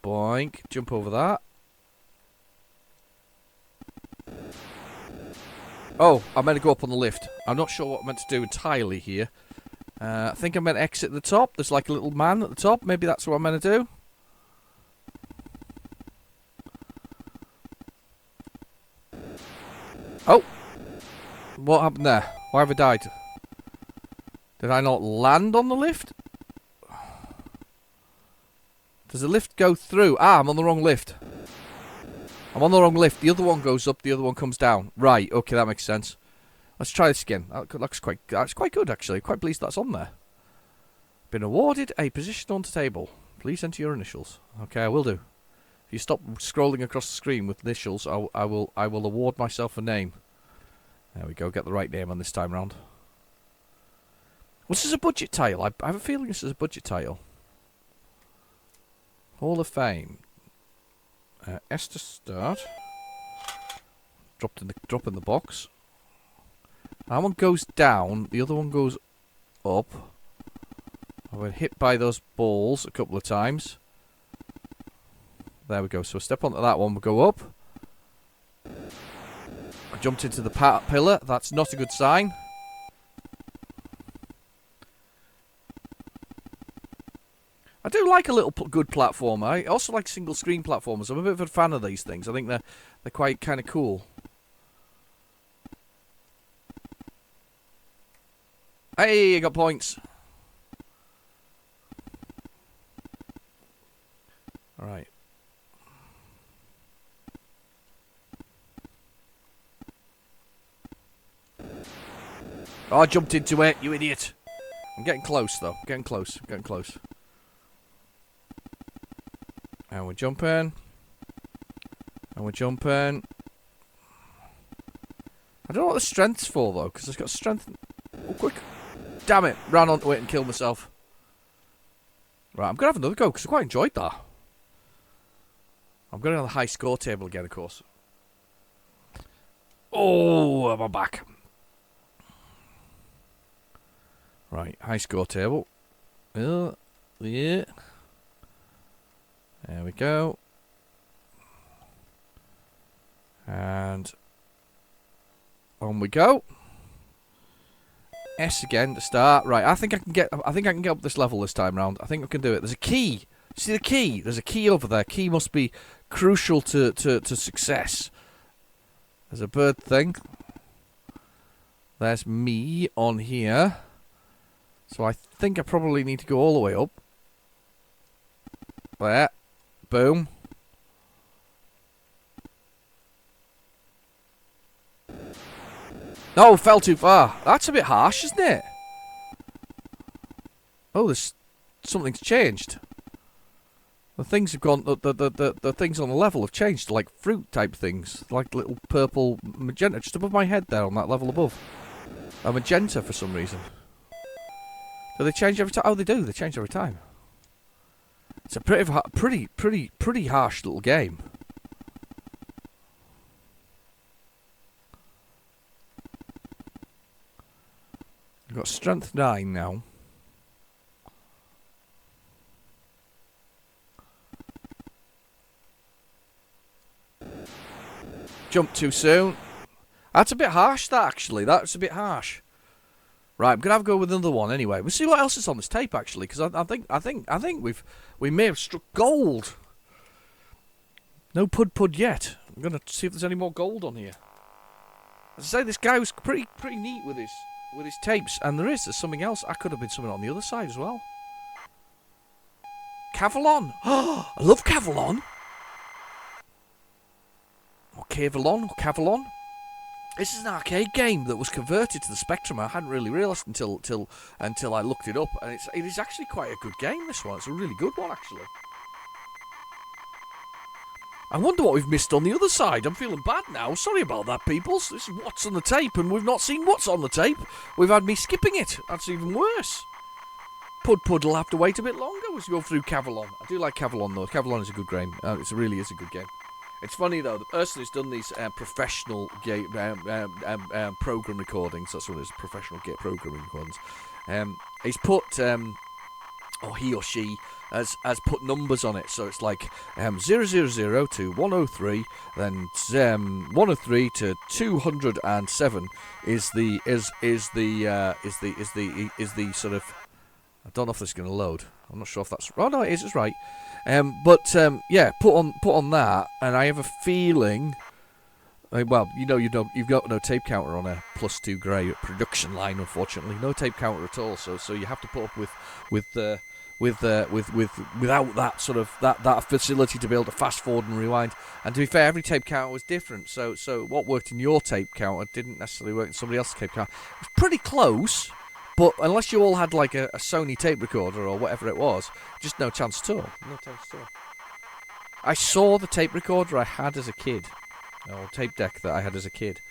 Boink, jump over that. Oh, I meant to go up on the lift. I'm not sure what I'm meant to do entirely here. I think I'm meant to exit the top. There's like a little man at the top. Maybe that's what I'm meant to do. Oh! What happened there? Why have I died? Did I not land on the lift? Does the lift go through? Ah, I'm on the wrong lift. I'm on the wrong lift. The other one goes up, the other one comes down. Right, okay, that makes sense. Let's try this again. That's quite good, actually. Quite pleased that's on there. Been awarded a position on the table. Please enter your initials. Okay, I will do. If you stop scrolling across the screen with initials, I will award myself a name. There we go. Get the right name on this time round. Well, this is a budget title. I have a feeling this is a budget title. Hall of Fame. S to start. Drop in the box. That one goes down. The other one goes up. I've been hit by those balls a couple of times. There we go. So step onto that one. We'll go up. I jumped into the pillar. That's not a good sign. I do like a little good platformer. I also like single screen platformers. I'm a bit of a fan of these things. I think they're quite kind of cool. Hey, I got points. All right. Oh, I jumped into it, you idiot. I'm getting close, though. Getting close. And we're jumping. And we're jumping. I don't know what the strength's for, though, because it's got strength. Oh, quick. Damn it. Ran onto it and killed myself. Right, I'm going to have another go, because I quite enjoyed that. I'm going on the high score table again, of course. Oh, I'm back. Right, high score table. Yeah. There we go. And on we go. S again to start. Right, I think I can get up this level this time round. I think I can do it. There's a key. See the key? There's a key over there. Key must be crucial to success. There's a bird thing. There's me on here. So I think I probably need to go all the way up. There. Boom. No, fell too far. That's a bit harsh, isn't it? Oh, something's changed. The things have gone. The things on the level have changed, like fruit type things, like little purple magenta, just above my head there on that level above. A magenta for some reason. Do they change every time? Oh, they do. They change every time. It's a pretty harsh little game. I've got strength 9 now. Jump too soon. That's a bit harsh, that actually. That's a bit harsh. Right, I'm gonna have to go with another one anyway. We'll see what else is on this tape actually, because I think we may have struck gold. No pud yet. I'm gonna see if there's any more gold on here. As I say, this guy was pretty neat with his tapes, and there's something else. I could have been something on the other side as well. Cavalon. Oh, I love Cavalon. Or Cavalon. This is an arcade game that was converted to the Spectrum. I hadn't really realised until I looked it up, and it is actually quite a good game. This one, it's a really good one actually. I wonder what we've missed on the other side. I'm feeling bad now. Sorry about that, peoples. This is what's on the tape, and we've not seen what's on the tape. We've had me skipping it. That's even worse. Pud will have to wait a bit longer as we go through Cavalon. I do like Cavalon though. Cavalon is a good game. It really is a good game. It's funny though, the person who's done these professional game program recordings, that's what it is, professional programming recordings, he's put, or he or she has put numbers on it, so it's like 000 to 103, then 103 to 207 is the sort of, I don't know if this is going to load. I'm not sure if that's, oh no, it is, it's right. Yeah, put on that, and I have a feeling. Well, you've got no tape counter on a +2 grey production line, unfortunately. No tape counter at all. So you have to put up without that sort of that facility to be able to fast forward and rewind. And to be fair, every tape counter was different. So what worked in your tape counter didn't necessarily work in somebody else's tape counter. It was pretty close. But unless you all had like a Sony tape recorder or whatever it was, just no chance at all. No chance at all. I saw the tape recorder I had as a kid, or tape deck that I had as a kid,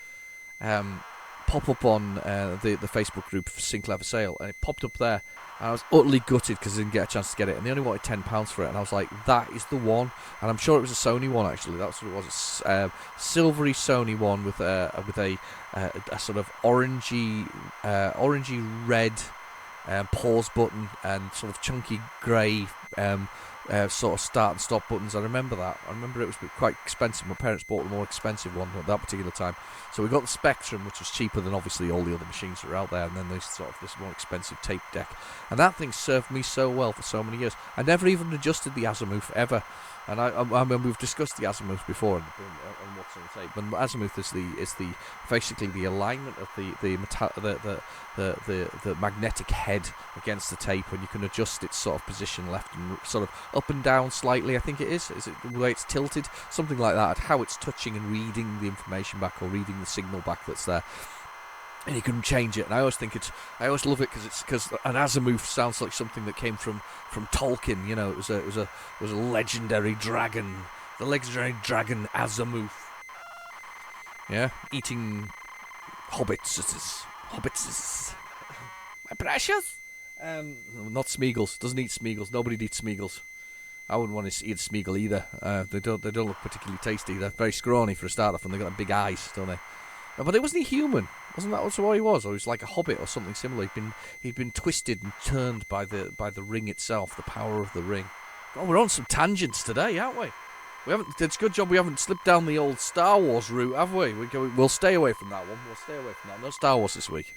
pop up on the Facebook group for Sinclair for sale, and it popped up there. And I was utterly gutted because I didn't get a chance to get it, and they only wanted £10 for it. And I was like, that is the one. And I'm sure it was a Sony one actually. That's what it was. It's silvery Sony one with a sort of orangey red pause button and sort of chunky grey sort of start and stop buttons. I remember that. I remember it was quite expensive. My parents bought the more expensive one at that particular time. So we got the Spectrum, which was cheaper than obviously all the other machines that were out there, and then there's sort of this more expensive tape deck. And that thing served me so well for so many years. I never even adjusted the azimuth ever. And I mean, we've discussed the azimuth before and what's on the tape. But azimuth is the basically the alignment of the magnetic head against the tape, and you can adjust its sort of position left and sort of up and down slightly. I think it is. Is it the way it's tilted, something like that? How it's touching and reading the information back or reading the signal back that's there. And you can change it, and I always love it because an azimuth sounds like something that came from Tolkien. You know, it was a legendary dragon, the legendary dragon Azimuth. Yeah, eating hobbits, my precious. Not Smeagol's. Doesn't eat Smeagol's. Nobody eats Smeagol's. I wouldn't want to eat a Smeagol either. They don't look particularly tasty. They're very scrawny for a start off, and they've got big eyes, don't they? But it wasn't human. Wasn't that also what he was? Or he was like a hobbit or something similar. He'd been twisted and turned by the ring itself, the power of the ring. Oh, we're on some tangents today, aren't we? It's a good job we haven't slipped down the old Star Wars route, have we? We'll stay away from that one. We'll stay away from that. No Star Wars this week.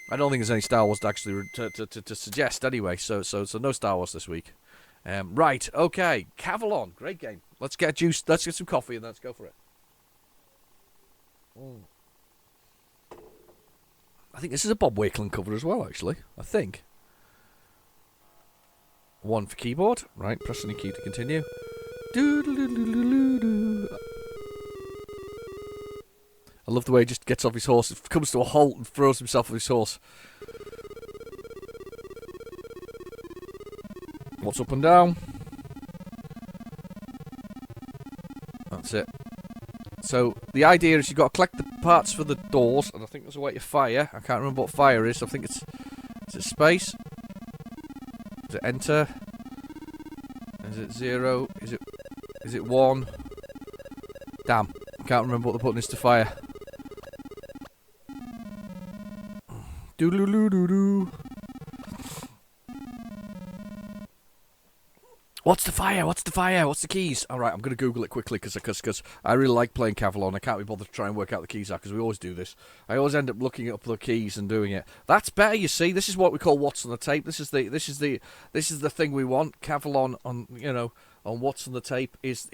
I don't think there's any Star Wars to actually to suggest anyway. So no Star Wars this week. Right, okay. Cavalon, great game. Let's get juice. Let's get some coffee and let's go for it. I think this is a Bob Wakeland cover as well, actually. I think. 1 for keyboard. Right, press any key to continue. I love the way he just gets off his horse, comes to a halt and throws himself off his horse. What's up and down? That's it. So the idea is you've got to collect the parts for the doors, and I think there's a way to fire. I can't remember what fire is. I think is it space? Is it enter? Is it 0? Is it 1? Damn, I can't remember what the button is to fire. Doodle-doo-doo-doo. What's the fire? What's the fire? What's the keys? Alright, I'm going to Google it quickly because I really like playing Cavalon. I can't be bothered to try and work out the keys out because we always do this. I always end up looking up the keys and doing it. That's better, you see. This is what we call what's on the tape. This is the thing we want. Cavalon on what's on the tape is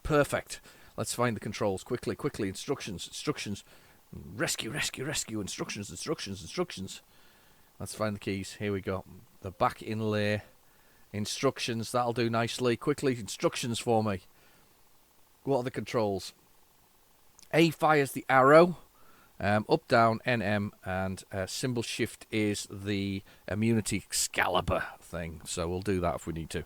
perfect. Let's find the controls quickly. Instructions. Rescue. Instructions. Let's find the keys. Here we go. The back inlay. Instructions, that'll do nicely. Quickly, instructions for me. What are the controls? A fires the arrow. Up, down, NM, and symbol shift is the immunity Excalibur thing. So we'll do that if we need to.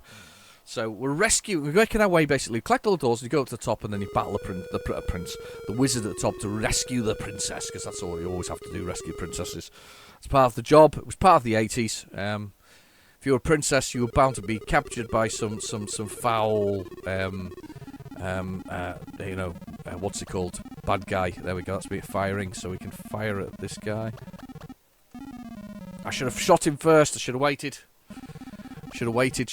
So we're making our way basically. Collect all the doors, you go up to the top, and then you battle the wizard at the top to rescue the princess, because that's all you always have to do, rescue princesses. It's part of the job. It was part of the 80s. If you were a princess, you were bound to be captured by some foul, what's it called? Bad guy. There we go. That's me firing, so we can fire at this guy. I should have shot him first. I should have waited. Should have waited.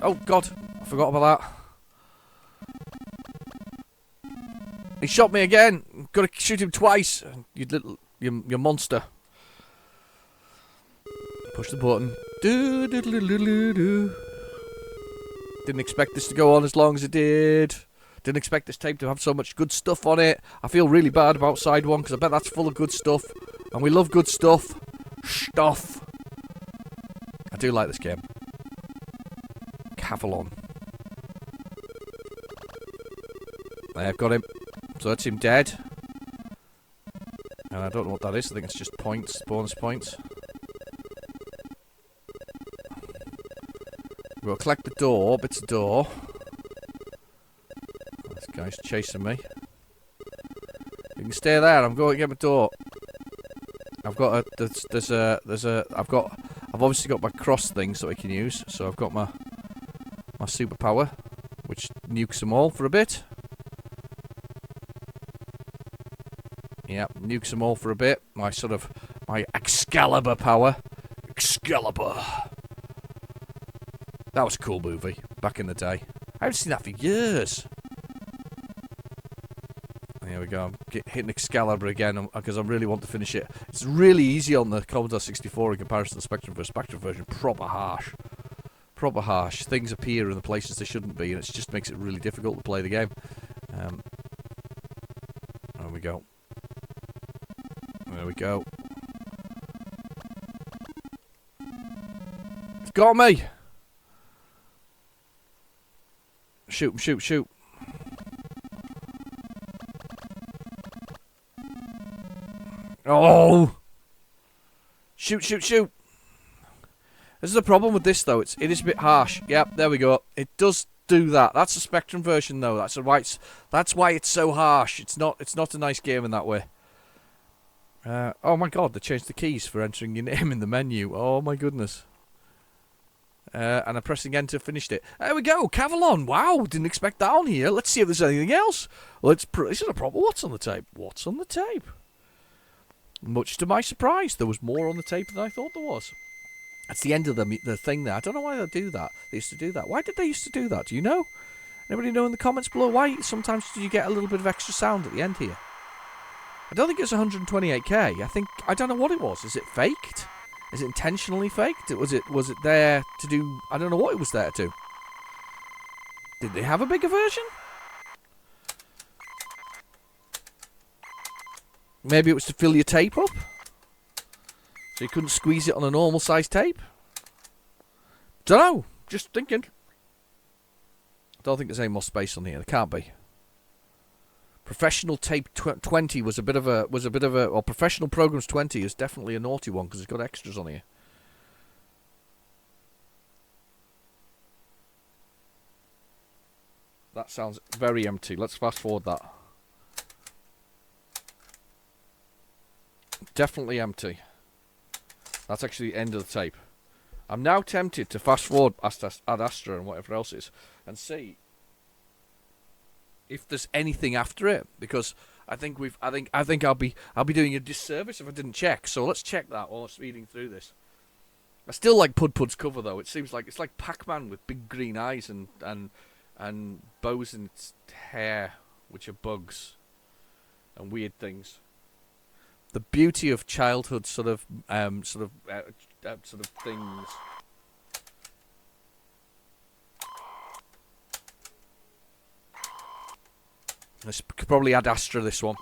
Oh God, I forgot about that. He shot me again. Got to shoot him twice. You monster. Push the button. Didn't expect this to go on as long as it did. Didn't expect this tape to have so much good stuff on it. I feel really bad about side one because I bet that's full of good stuff. And we love good stuff. I do like this game. Cavalon. I've got him. So that's him dead. And I don't know what that is. I think it's just points, bonus points. We'll collect the door, bits of door. This guy's chasing me. You can stay there. I'm going to get my door. I've got I've obviously got my cross thing so I can use. So I've got my superpower, which nukes them all for a bit. Yep, nukes them all for a bit. My Excalibur power. Excalibur. That was a cool movie back in the day. I haven't seen that for years. Here we go. I'm hitting Excalibur again because I really want to finish it. It's really easy on the Commodore 64 in comparison to the Spectrum version. Spectrum version, proper harsh. Proper harsh. Things appear in the places they shouldn't be, and it just makes it really difficult to play the game. There we go. There we go. It's got me! Shoot him, shoot, shoot. Oh! Shoot, shoot, shoot! This is the problem with this, though. It is a bit harsh. Yep, there we go. It does do that. That's the Spectrum version, though. That's why it's so harsh. It's not a nice game in that way. Oh my god, they changed the keys for entering your name in the menu. Oh my goodness. And I'm pressing enter, finished it. There we go, Cavalon. Wow, didn't expect that on here. Let's see if there's anything else. Well, this is a proper what's on the tape. What's on the tape? Much to my surprise, there was more on the tape than I thought there was. That's the end of the thing there. I don't know why they do that. They used to do that. Why did they used to do that? Do you know? Anybody know in the comments below? Why sometimes do you get a little bit of extra sound at the end here? I don't think it's 128k. I don't know what it was. Is it faked? Is it intentionally faked? Was it there to do? I don't know what it was there to do. Did they have a bigger version? Maybe it was to fill your tape up, so you couldn't squeeze it on a normal size tape. Don't know. Just thinking. I don't think there's any more space on here. There can't be. Professional Tape 20 was a bit of a, or Professional Programs 20 is definitely a naughty one because it's got extras on here. That sounds very empty. Let's fast forward that. Definitely empty. That's actually the end of the tape. I'm now tempted to fast forward Ad Astra and whatever else it is and see if there's anything after it, because I think I'll be doing a disservice if I didn't check. So let's check that while I'm reading through this. I still like Pud's cover though. It seems like it's like Pac-Man with big green eyes and bows in its hair, which are bugs and weird things. The beauty of childhood sort of things. Let's probably Ad Astra this one.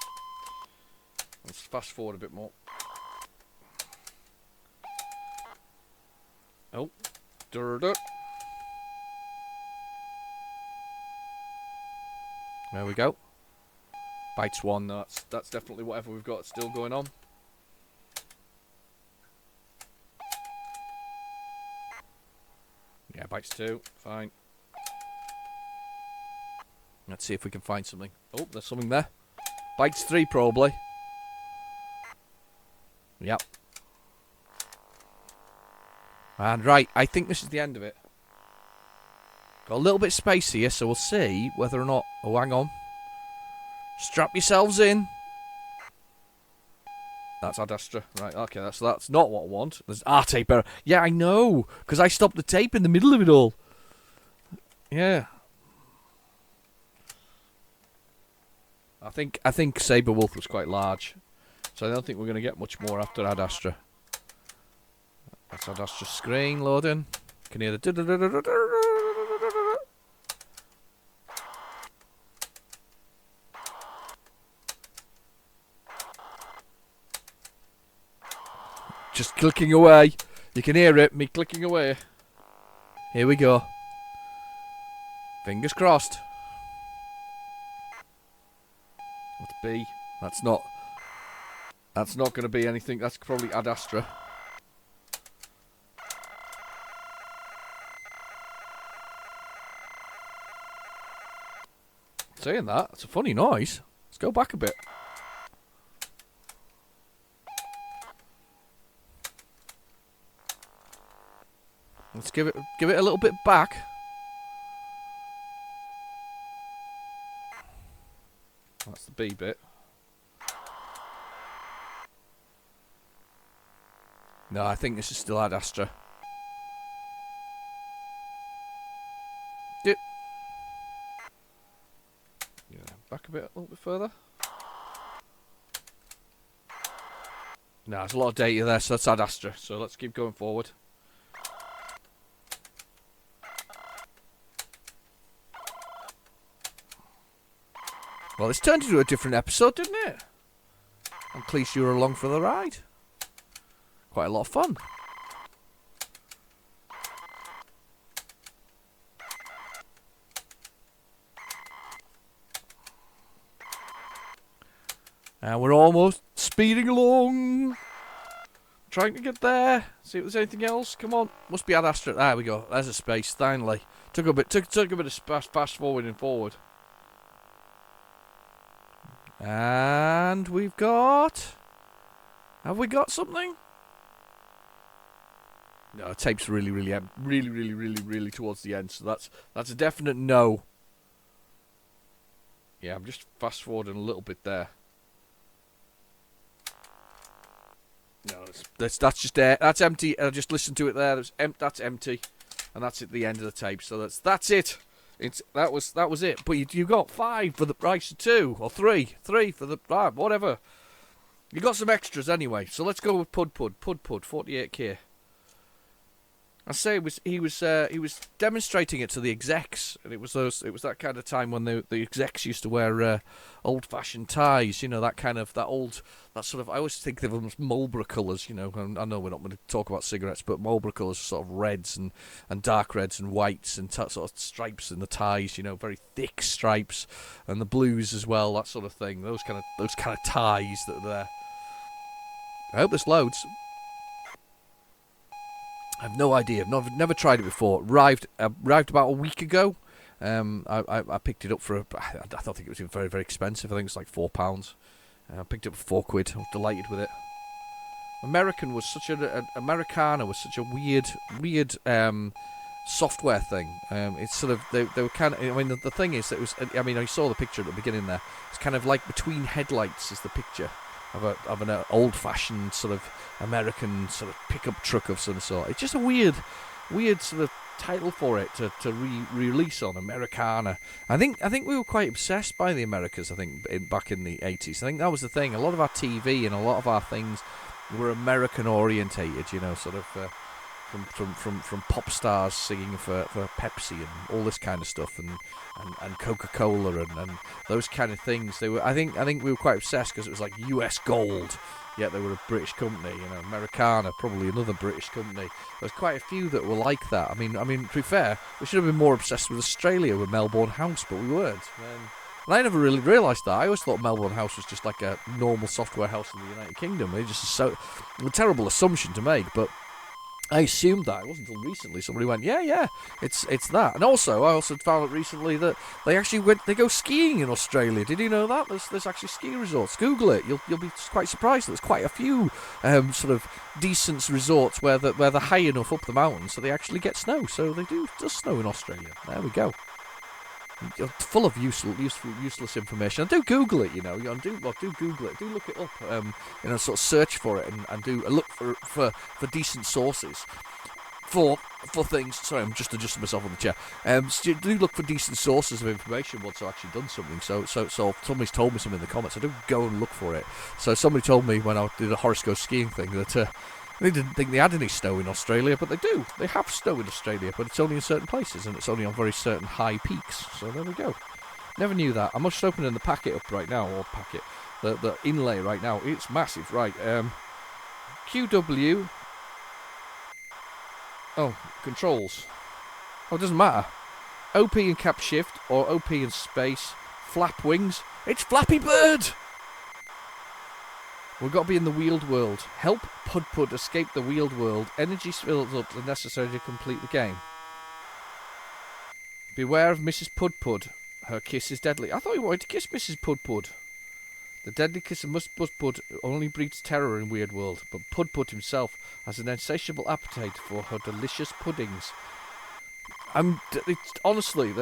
Let's fast forward a bit more. Oh, there we go. Bytes 1. That's definitely whatever we've got still going on. Yeah, bytes 2. Fine. Let's see if we can find something. Oh, there's something there. Bytes 3 probably. Yep. And right, I think this is the end of it. Got a little bit of space here, so we'll see whether or not... Oh, hang on. Strap yourselves in. That's Ad Astra. Right, okay, that's not what I want. There's tape error. Yeah, I know, because I stopped the tape in the middle of it all. Yeah. I think Saberwolf was quite large, so I don't think we're going to get much more after Ad Astra. That's Ad Astra screen loading. Can you hear the... Just clicking away. You can hear it, me clicking away. Here we go. Fingers crossed. What's B? That's not going to be anything. That's probably Ad Astra. Saying that, it's a funny noise. Let's go back a bit. Let's give it a little bit back. That's the B bit. No, I think this is still Ad Astra. Dip. Yeah, back a little bit further. No, there's a lot of data there, so that's Ad Astra. So let's keep going forward. Well, it's turned into a different episode, didn't it? I'm pleased you were along for the ride. Quite a lot of fun. And we're almost speeding along. Trying to get there. See if there's anything else. Come on. Must be Ad Astra. There we go. There's a space. Finally. Took a bit of fast forwarding forward. And we've got... Have we got something? No, tape's really towards the end, so that's a definite no. Yeah, I'm just fast forwarding a little bit there. No, that's just there. That's empty. I just listened to it there. That's empty, and that's at the end of the tape. So that's it. That was it. But you got 5 for the price of 2 or 3 for the whatever. You got some extras anyway. So let's go with Pud 48K. I say he was demonstrating it to the execs, and it was that kind of time when the execs used to wear old-fashioned ties, you know, that sort of, I always think of them as Marlboro colours, you know. And I know we're not going to talk about cigarettes, but Marlboro colours are sort of reds and dark reds and whites and sort of stripes in the ties, you know, very thick stripes, and the blues as well, that sort of thing. Those kind of ties that are there. I hope this loads. I have no idea. I've never tried it before. Arrived about a week ago. I picked it up for I don't think it was even very, very expensive. I think it's like £4. I picked it up for £4. I was delighted with it. Americana was such a weird software thing. It's sort of they were kind of. I mean, the thing is that it was. I mean, I saw the picture at the beginning there. It's kind of like between headlights is the picture of an old-fashioned sort of American sort of pickup truck of some sort. It's just a weird sort of title for it to release on Americana. I think we were quite obsessed by the Americas. I think back in the 80s. I think that was the thing. A lot of our TV and a lot of our things were American orientated. You know, sort of from pop stars singing for Pepsi and all this kind of stuff, and Coca-Cola and those kind of things. They were. I think we were quite obsessed because it was like US Gold. Yet they were a British company, you know, Americana, probably another British company. There's quite a few that were like that. I mean, to be fair, we should have been more obsessed with Australia with Melbourne House, but we weren't. And I never really realised that. I always thought Melbourne House was just like a normal software house in the United Kingdom. It just a terrible assumption to make, but I assumed that. It wasn't until recently somebody went, yeah, it's that. And also, I also found out recently that they go skiing in Australia. Did you know that? There's actually ski resorts. Google it. You'll be quite surprised. There's quite a few sort of decent resorts where they're high enough up the mountain so they actually get snow. So they does snow in Australia. There we go. You're full of useless information. And do Google it, you know. Do Google it. Do look it up. Sort of search for it and do a look for decent sources for things. Sorry, I'm just adjusting myself on the chair. So do look for decent sources of information once I've actually done something. So somebody's told me something in the comments. I do go and look for it. So somebody told me when I did a horoscope skiing thing that. They didn't think they had any snow in Australia, but they do. They have snow in Australia, but it's only in certain places, and it's only on very certain high peaks. So there we go. Never knew that. I'm just opening the packet up right now, the inlay right now. It's massive, right? QW. Oh, controls. Oh, it doesn't matter. OP and cap shift, or OP and space. Flap wings. It's Flappy Bird! We've got to be in the wheeled world. Help Pud escape the wheeled world. Energy fills up the necessary to complete the game. Beware of Mrs. Pud. Her kiss is deadly. I thought you wanted to kiss Mrs. Pud. The deadly kiss of Buzz Pud only breeds terror in Weird World, but Pud Pud himself has an insatiable appetite for her delicious puddings. Honestly,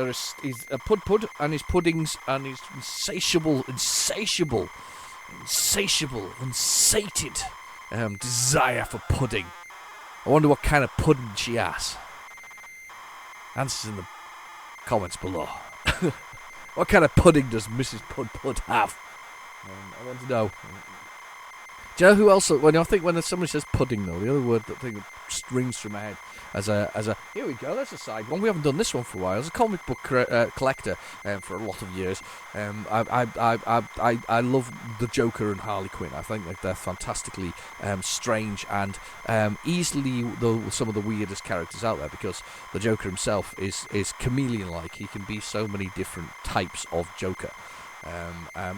he's a Pud Pud and his puddings and his insatiable, unsated desire for pudding. I wonder what kind of pudding she has. Answers in the comments below. What kind of pudding does Mrs. Pud Pud have? I want to know. Do you know who else? When somebody says pudding, though, the other word that thing rings through my head as a here we go. That's a side one. We haven't done this one for a while. As a comic book collector for a lot of years, I love the Joker and Harley Quinn. I think like they're fantastically strange and easily some of the weirdest characters out there, because the Joker himself is chameleon-like. He can be so many different types of Joker.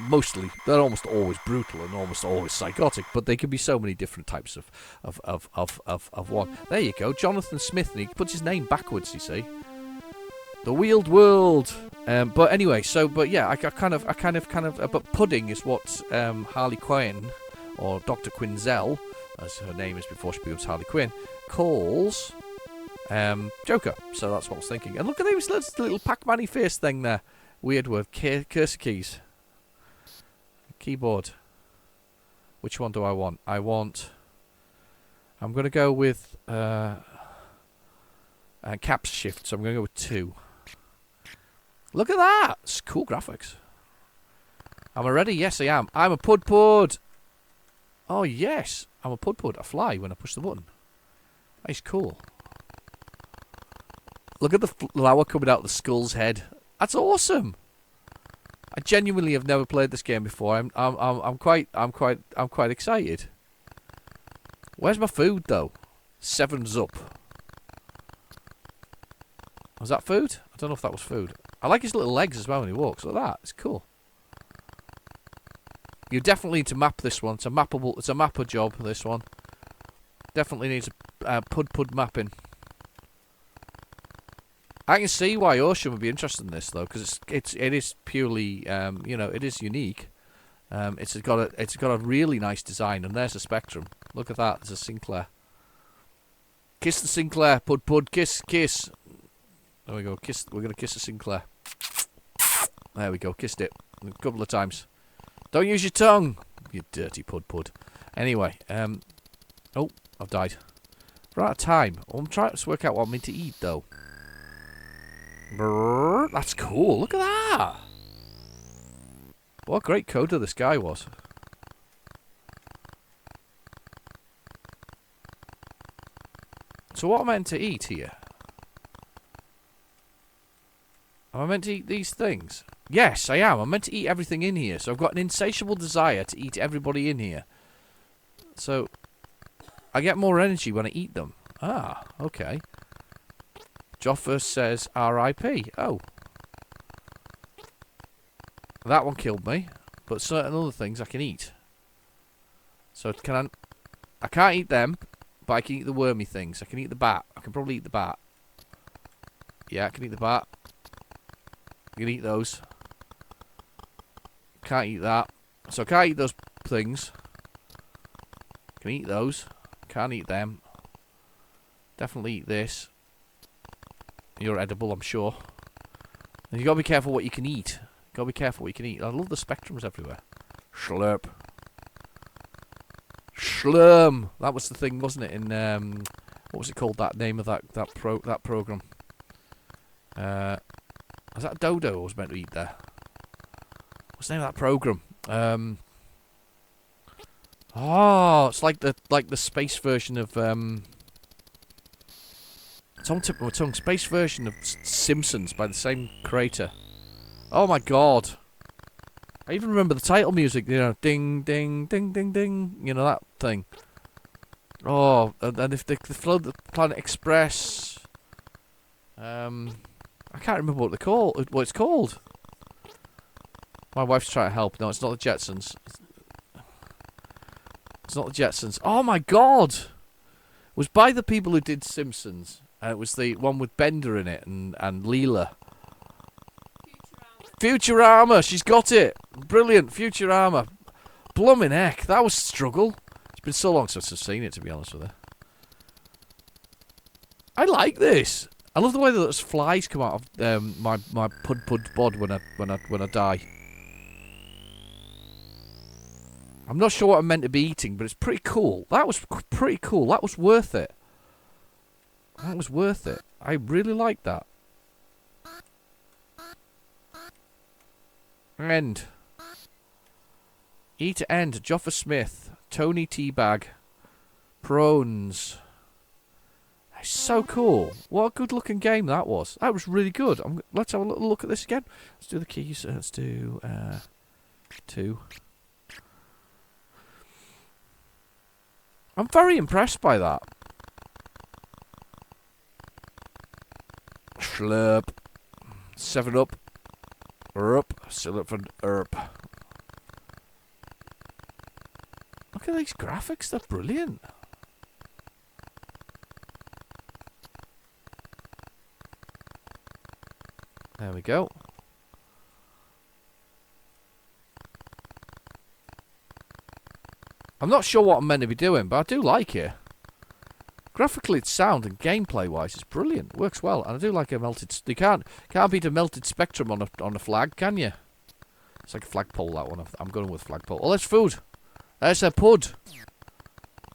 Mostly, they're almost always brutal and almost always psychotic, but they can be so many different types of one. There you go, Jonathan Smith, and he puts his name backwards, you see. The Wheeled World. But anyway, but pudding is what Harley Quinn, or Dr. Quinzel, as her name is before she becomes Harley Quinn, calls Joker. So that's what I was thinking. And look at this little Pac-Man-y face thing there. Weird word. Cursor keys. Keyboard. Which one do I want? I'm going to go with caps shift, so I'm going to go with 2. Look at that! It's cool graphics. Am I ready? Yes, I am. I'm a Pud Pud! Oh, yes. I'm a Pud Pud. I fly when I push the button. That's cool. Look at the flower coming out of the skull's head. That's awesome. I genuinely have never played this game before. I'm quite excited. Where's my food though? 7's up. Was that food? I don't know if that was food. I like his little legs as well when he walks. Look at that. It's cool. You definitely need to map this one. It's a mapper job. This one definitely needs a Pud mapping. I can see why Ocean would be interested in this though, because it is purely it is unique. It's got a really nice design, and there's a Spectrum. Look at that. There's a Sinclair. Kiss the Sinclair, Pud, kiss. There we go. Kiss. We're gonna kiss the Sinclair. There we go. Kissed it a couple of times. Don't use your tongue, you dirty Pud. Anyway, oh, I've died. We're out of time. I'm trying to work out what I'm meant to eat though. Brrr, that's cool. Look at that. What a great coder this guy was. So what am I meant to eat here? Am I meant to eat these things? Yes, I am. I'm meant to eat everything in here. So I've got an insatiable desire to eat everybody in here. So I get more energy when I eat them. Ah, okay. Joffer says R.I.P. Oh. That one killed me. But certain other things I can eat. So I can't eat them, but I can eat the wormy things. I can eat the bat. I can probably eat the bat. Yeah, I can eat the bat. I can eat those. Can't eat that. So I can't eat those things. Can eat those. Can't eat them. Definitely eat this. You're edible, I'm sure. And you gotta be careful what you can eat. Gotta be careful what you can eat. I love the spectrums everywhere. Slurp. Slurm. That was the thing, wasn't it? In what was it called? That name of that program. Was that Dodo I was meant to eat there? What's the name of that program? Oh, it's like the space version of it's on tip of my tongue. Space version of Simpsons by the same creator. Oh my god! I even remember the title music. You know, ding, ding, ding, ding, ding. You know that thing. Oh, and if they float the Planet Express. I can't remember what it's called. My wife's trying to help. No, it's not the Jetsons. It's not the Jetsons. Oh my god! It was by the people who did Simpsons. It was the one with Bender in it and Leela. Futurama. She's got it. Brilliant. Futurama. Blooming heck, that was a struggle. It's been so long since I've seen it, to be honest with you. I like this. I love the way that those flies come out of my pud bod when I die. I'm not sure what I'm meant to be eating, but it's pretty cool. That was pretty cool. That was worth it. That was worth it. I really liked that. End. E to end. Joffa Smith. Tony Teabag. Prones. That's so cool. What a good looking game that was. That was really good. Let's have a little look at this again. Let's do the keys. Let's do 2. I'm very impressed by that. Slurp. 7-Up. Up. Slurp and Erp. Look at these graphics. They're brilliant. There we go. I'm not sure what I'm meant to be doing, but I do like it. Graphically, it's sound and gameplay-wise, it's brilliant. It works well, and I do like a melted. You can't beat a melted spectrum on a flag, can you? It's like a flagpole. That one. I'm going with flagpole. Oh, there's food. There's a pud.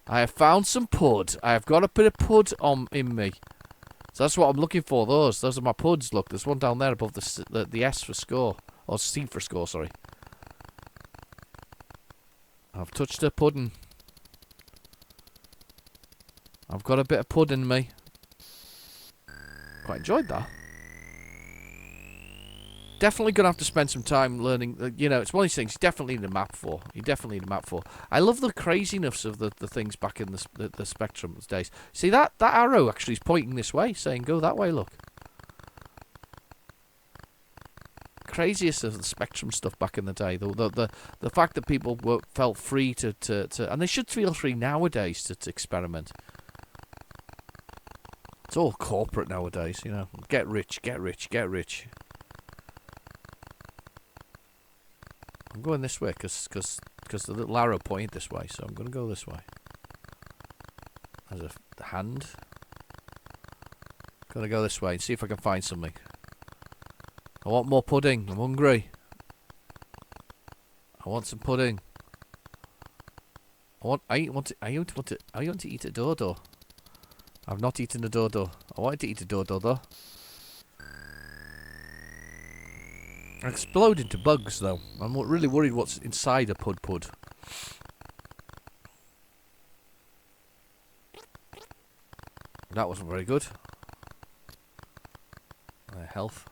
I have found some pud. I have got a bit of pud in me. So that's what I'm looking for. Those are my puds. Look, there's one down there above the S for score, or C for score. Sorry. I've touched a pudding. I've got a bit of pud in me. Quite enjoyed that. Definitely going to have to spend some time learning. You know, it's one of these things you definitely need a map for. You definitely need a map for. I love the craziness of the things back in the Spectrum days. See, that arrow actually is pointing this way, saying go that way, look. Craziest of the Spectrum stuff back in the day. The fact that people felt free to and they should feel free nowadays to experiment. It's all corporate nowadays, you know. Get rich, get rich, get rich. I'm going this way because the little arrow pointed this way, so I'm going to go this way. There's a hand. Going to go this way and see if I can find something. I want more pudding. I'm hungry. I want some pudding. I want to eat a dodo. I've not eaten a dodo. I wanted to eat a dodo though. I explode into bugs though. I'm really worried what's inside a pud. That wasn't very good. Health.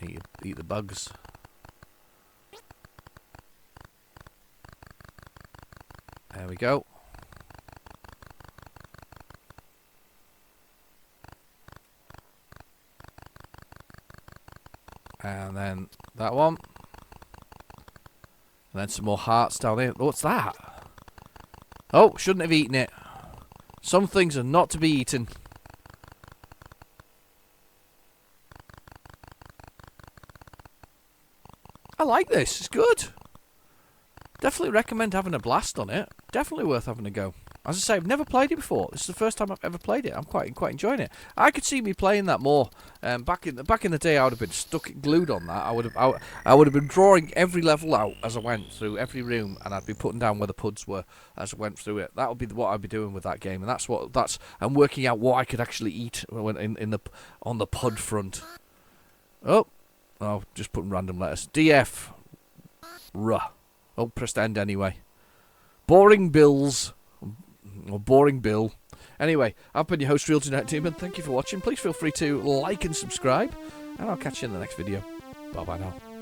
Eat the bugs. There we go. And then that one. And then some more hearts down here. What's that? Oh, shouldn't have eaten it. Some things are not to be eaten. I like this. It's good. Definitely recommend having a blast on it. Definitely worth having a go. As I say, I've never played it before. This is the first time I've ever played it. I'm quite enjoying it. I could see me playing that more. Back in the day, I would have been glued on that. I would have been drawing every level out as I went through every room, and I'd be putting down where the puds were as I went through it. That would be what I'd be doing with that game, and I'm working out what I could actually eat when on the pud front. Oh, just putting random letters. DF. Ruh. Oh, pressed end anyway. Boring Bills. Or Boring Bill. Anyway, I've been your host, Real Tonight Demon. Thank you for watching. Please feel free to like and subscribe. And I'll catch you in the next video. Bye-bye now.